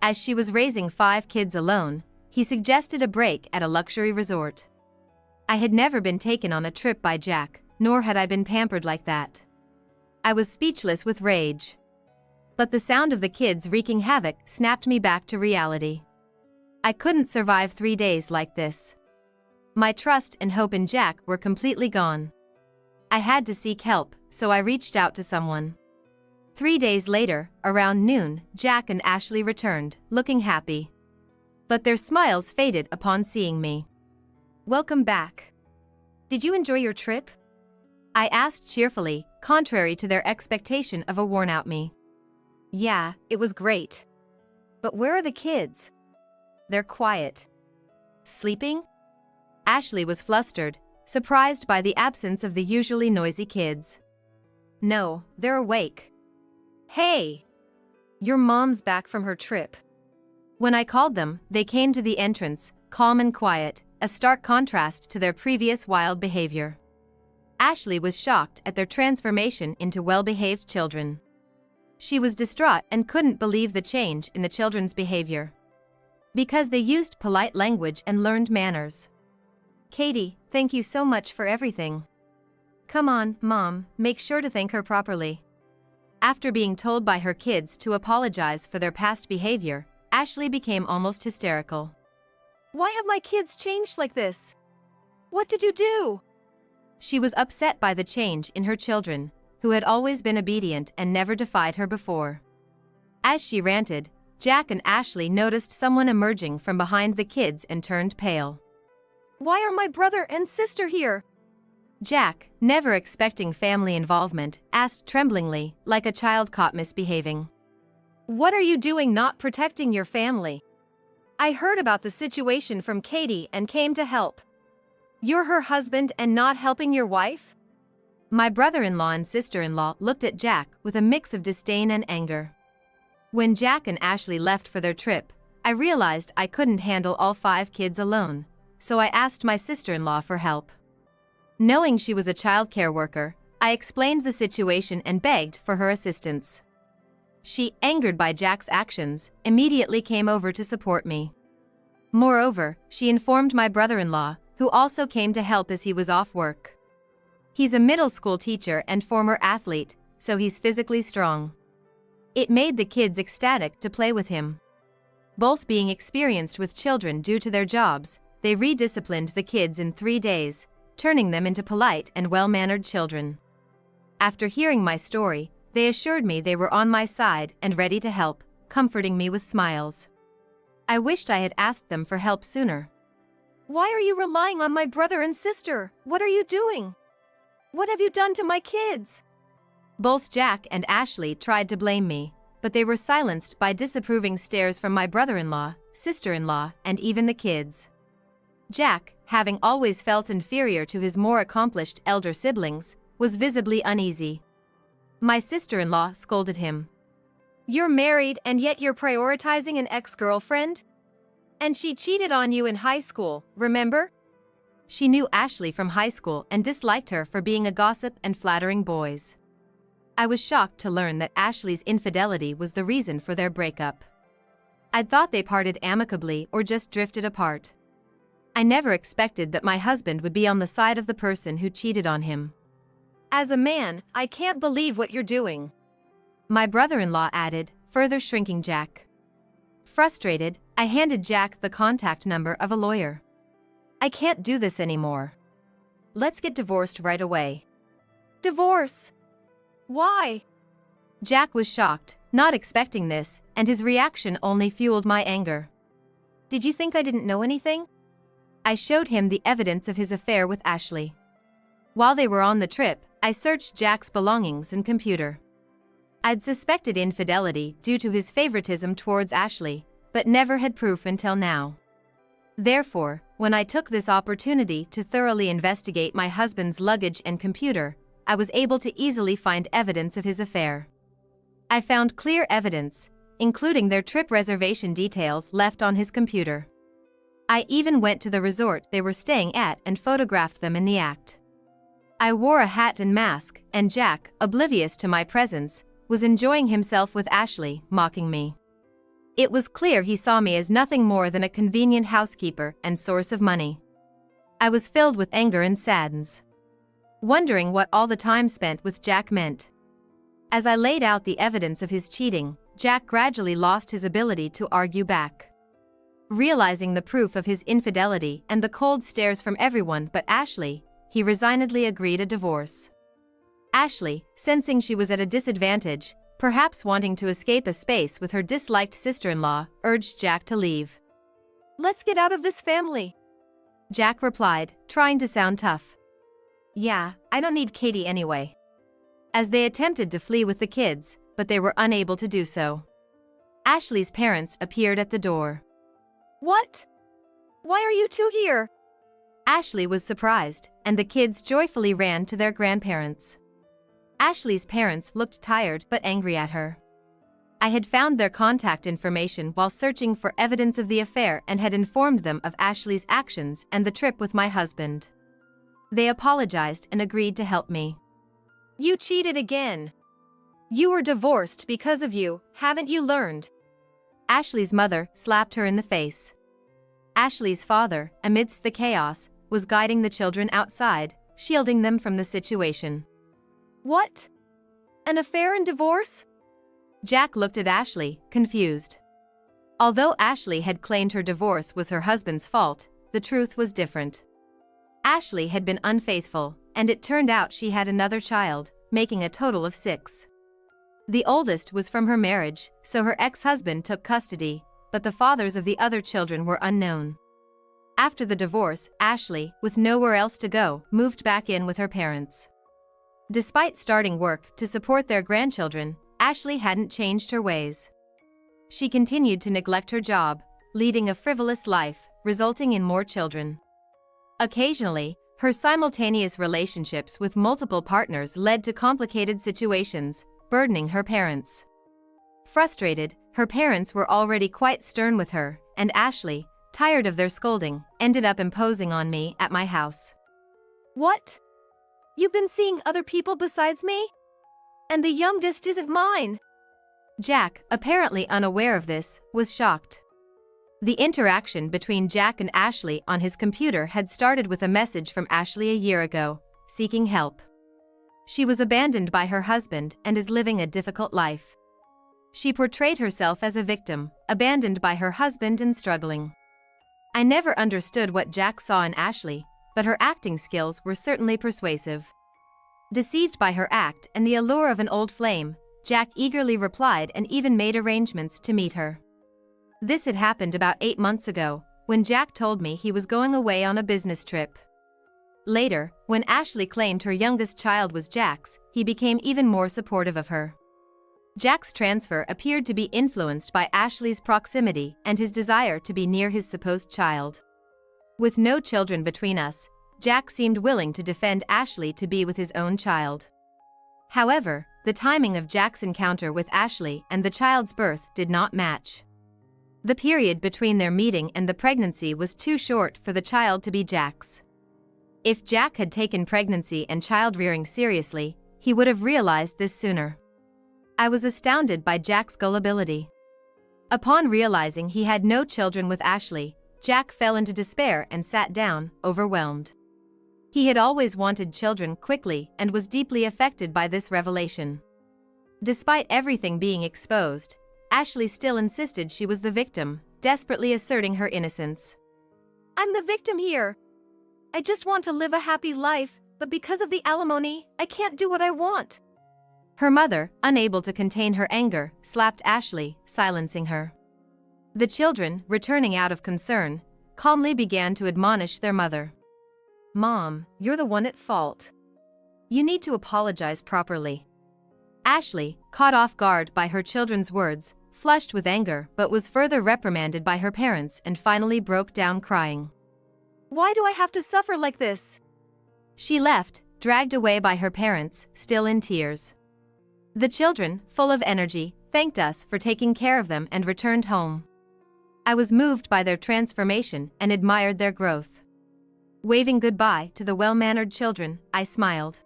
As she was raising 5 kids alone, he suggested a break at a luxury resort. I had never been taken on a trip by Jack, nor had I been pampered like that. I was speechless with rage. But the sound of the kids wreaking havoc snapped me back to reality. I couldn't survive 3 days like this. My trust and hope in Jack were completely gone. I had to seek help, so I reached out to someone. 3 days later, around noon, Jack and Ashley returned, looking happy. But their smiles faded upon seeing me. "Welcome back. Did you enjoy your trip?" I asked cheerfully, contrary to their expectation of a worn-out me. "Yeah, it was great. But where are the kids?" "They're quiet." "Sleeping?" Ashley was flustered, surprised by the absence of the usually noisy kids. "No, they're awake." "Hey! Your mom's back from her trip." When I called them, they came to the entrance, calm and quiet, a stark contrast to their previous wild behavior. Ashley was shocked at their transformation into well-behaved children. She was distraught and couldn't believe the change in the children's behavior. Because they used polite language and learned manners. "Katie, thank you so much for everything." "Come on, Mom, make sure to thank her properly." After being told by her kids to apologize for their past behavior, Ashley became almost hysterical. "Why have my kids changed like this? What did you do?" She was upset by the change in her children, who had always been obedient and never defied her before. As she ranted, Jack and Ashley noticed someone emerging from behind the kids and turned pale. "Why are my brother and sister here?" Jack, never expecting family involvement, asked tremblingly, like a child caught misbehaving. "What are you doing not protecting your family? I heard about the situation from Katie and came to help. You're her husband and not helping your wife?" My brother-in-law and sister-in-law looked at Jack with a mix of disdain and anger. When Jack and Ashley left for their trip, I realized I couldn't handle all 5 kids alone, so I asked my sister-in-law for help. Knowing she was a childcare worker, I explained the situation and begged for her assistance. She, angered by Jack's actions, immediately came over to support me. Moreover, she informed my brother-in-law, who also came to help as he was off work. He's a middle school teacher and former athlete, so he's physically strong. It made the kids ecstatic to play with him. Both being experienced with children due to their jobs, they redisciplined the kids in 3 days, turning them into polite and well-mannered children. After hearing my story, they assured me they were on my side and ready to help, comforting me with smiles. I wished I had asked them for help sooner. "Why are you relying on my brother and sister? What are you doing? What have you done to my kids?" Both Jack and Ashley tried to blame me, but they were silenced by disapproving stares from my brother-in-law, sister-in-law, and even the kids. Jack, having always felt inferior to his more accomplished elder siblings, was visibly uneasy. My sister-in-law scolded him. "You're married and yet you're prioritizing an ex-girlfriend? And she cheated on you in high school, remember?" She knew Ashley from high school and disliked her for being a gossip and flattering boys. I was shocked to learn that Ashley's infidelity was the reason for their breakup. I'd thought they parted amicably or just drifted apart. I never expected that my husband would be on the side of the person who cheated on him. "As a man, I can't believe what you're doing," my brother-in-law added, further shrinking Jack. Frustrated, I handed Jack the contact number of a lawyer. "I can't do this anymore. Let's get divorced right away." "Divorce? Why?" Jack was shocked, not expecting this, and his reaction only fueled my anger. "Did you think I didn't know anything?" I showed him the evidence of his affair with Ashley. While they were on the trip, I searched Jack's belongings and computer. I'd suspected infidelity due to his favoritism towards Ashley, but never had proof until now. Therefore, when I took this opportunity to thoroughly investigate my husband's luggage and computer, I was able to easily find evidence of his affair. I found clear evidence, including their trip reservation details left on his computer. I even went to the resort they were staying at and photographed them in the act. I wore a hat and mask, and Jack, oblivious to my presence, was enjoying himself with Ashley, mocking me. It was clear he saw me as nothing more than a convenient housekeeper and source of money. I was filled with anger and sadness, wondering what all the time spent with Jack meant. As I laid out the evidence of his cheating, Jack gradually lost his ability to argue back. Realizing the proof of his infidelity and the cold stares from everyone but Ashley, he resignedly agreed a divorce. Ashley, sensing she was at a disadvantage, perhaps wanting to escape a space with her disliked sister-in-law, urged Jack to leave. "Let's get out of this family," Jack replied, trying to sound tough. "Yeah, I don't need Katie anyway." As they attempted to flee with the kids, but they were unable to do so. Ashley's parents appeared at the door. "What? Why are you two here?" Ashley was surprised, and the kids joyfully ran to their grandparents. Ashley's parents looked tired but angry at her. I had found their contact information while searching for evidence of the affair and had informed them of Ashley's actions and the trip with my husband. They apologized and agreed to help me. "You cheated again. You were divorced because of you, haven't you learned?" Ashley's mother slapped her in the face. Ashley's father, amidst the chaos, was guiding the children outside, shielding them from the situation. "What? An affair and divorce?" Jack looked at Ashley, confused. Although Ashley had claimed her divorce was her husband's fault, the truth was different. Ashley had been unfaithful, and it turned out she had another child, making a total of 6. The oldest was from her marriage, so her ex-husband took custody, but the fathers of the other children were unknown. After the divorce, Ashley, with nowhere else to go, moved back in with her parents. Despite starting work to support their grandchildren, Ashley hadn't changed her ways. She continued to neglect her job, leading a frivolous life, resulting in more children. Occasionally, her simultaneous relationships with multiple partners led to complicated situations, burdening her parents. Frustrated, her parents were already quite stern with her, and Ashley, tired of their scolding, ended up imposing on me at my house. "What? You've been seeing other people besides me? And the youngest isn't mine." Jack, apparently unaware of this, was shocked. The interaction between Jack and Ashley on his computer had started with a message from Ashley a year ago, seeking help. She was abandoned by her husband and is living a difficult life. She portrayed herself as a victim, abandoned by her husband and struggling. I never understood what Jack saw in Ashley, but her acting skills were certainly persuasive. Deceived by her act and the allure of an old flame, Jack eagerly replied and even made arrangements to meet her. This had happened about 8 months ago, when Jack told me he was going away on a business trip. Later, when Ashley claimed her youngest child was Jack's, he became even more supportive of her. Jack's transfer appeared to be influenced by Ashley's proximity and his desire to be near his supposed child. With no children between us, Jack seemed willing to defend Ashley to be with his own child. However, the timing of Jack's encounter with Ashley and the child's birth did not match. The period between their meeting and the pregnancy was too short for the child to be Jack's. If Jack had taken pregnancy and child-rearing seriously, he would have realized this sooner. I was astounded by Jack's gullibility. Upon realizing he had no children with Ashley, Jack fell into despair and sat down, overwhelmed. He had always wanted children quickly and was deeply affected by this revelation. Despite everything being exposed, Ashley still insisted she was the victim, desperately asserting her innocence. "I'm the victim here. I just want to live a happy life, but because of the alimony, I can't do what I want." Her mother, unable to contain her anger, slapped Ashley, silencing her. The children, returning out of concern, calmly began to admonish their mother. "Mom, you're the one at fault. You need to apologize properly." Ashley, caught off guard by her children's words, flushed with anger but was further reprimanded by her parents and finally broke down crying. "Why do I have to suffer like this?" She left, dragged away by her parents, still in tears. The children, full of energy, thanked us for taking care of them and returned home. I was moved by their transformation and admired their growth. Waving goodbye to the well-mannered children, I smiled.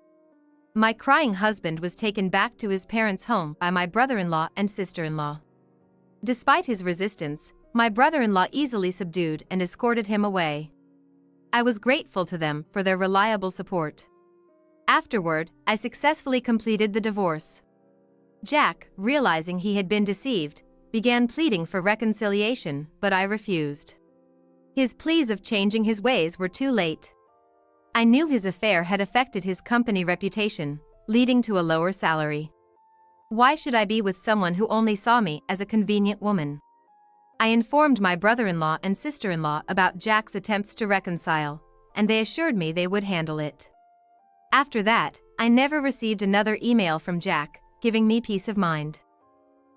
My crying husband was taken back to his parents' home by my brother-in-law and sister-in-law. Despite his resistance, my brother-in-law easily subdued and escorted him away. I was grateful to them for their reliable support. Afterward, I successfully completed the divorce. Jack, realizing he had been deceived, began pleading for reconciliation, but I refused. His pleas of changing his ways were too late. I knew his affair had affected his company reputation, leading to a lower salary. Why should I be with someone who only saw me as a convenient woman? I informed my brother-in-law and sister-in-law about Jack's attempts to reconcile, and they assured me they would handle it. After that, I never received another email from Jack, giving me peace of mind.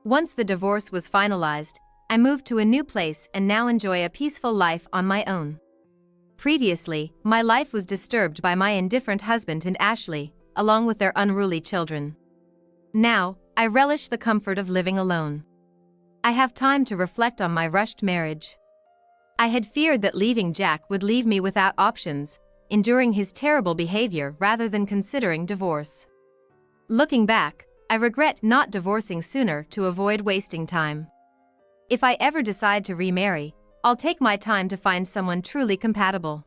Once the divorce was finalized, I moved to a new place and now enjoy a peaceful life on my own. Previously, my life was disturbed by my indifferent husband and Ashley, along with their unruly children. Now, I relish the comfort of living alone. I have time to reflect on my rushed marriage. I had feared that leaving Jack would leave me without options, enduring his terrible behavior rather than considering divorce. Looking back, I regret not divorcing sooner to avoid wasting time. If I ever decide to remarry, I'll take my time to find someone truly compatible.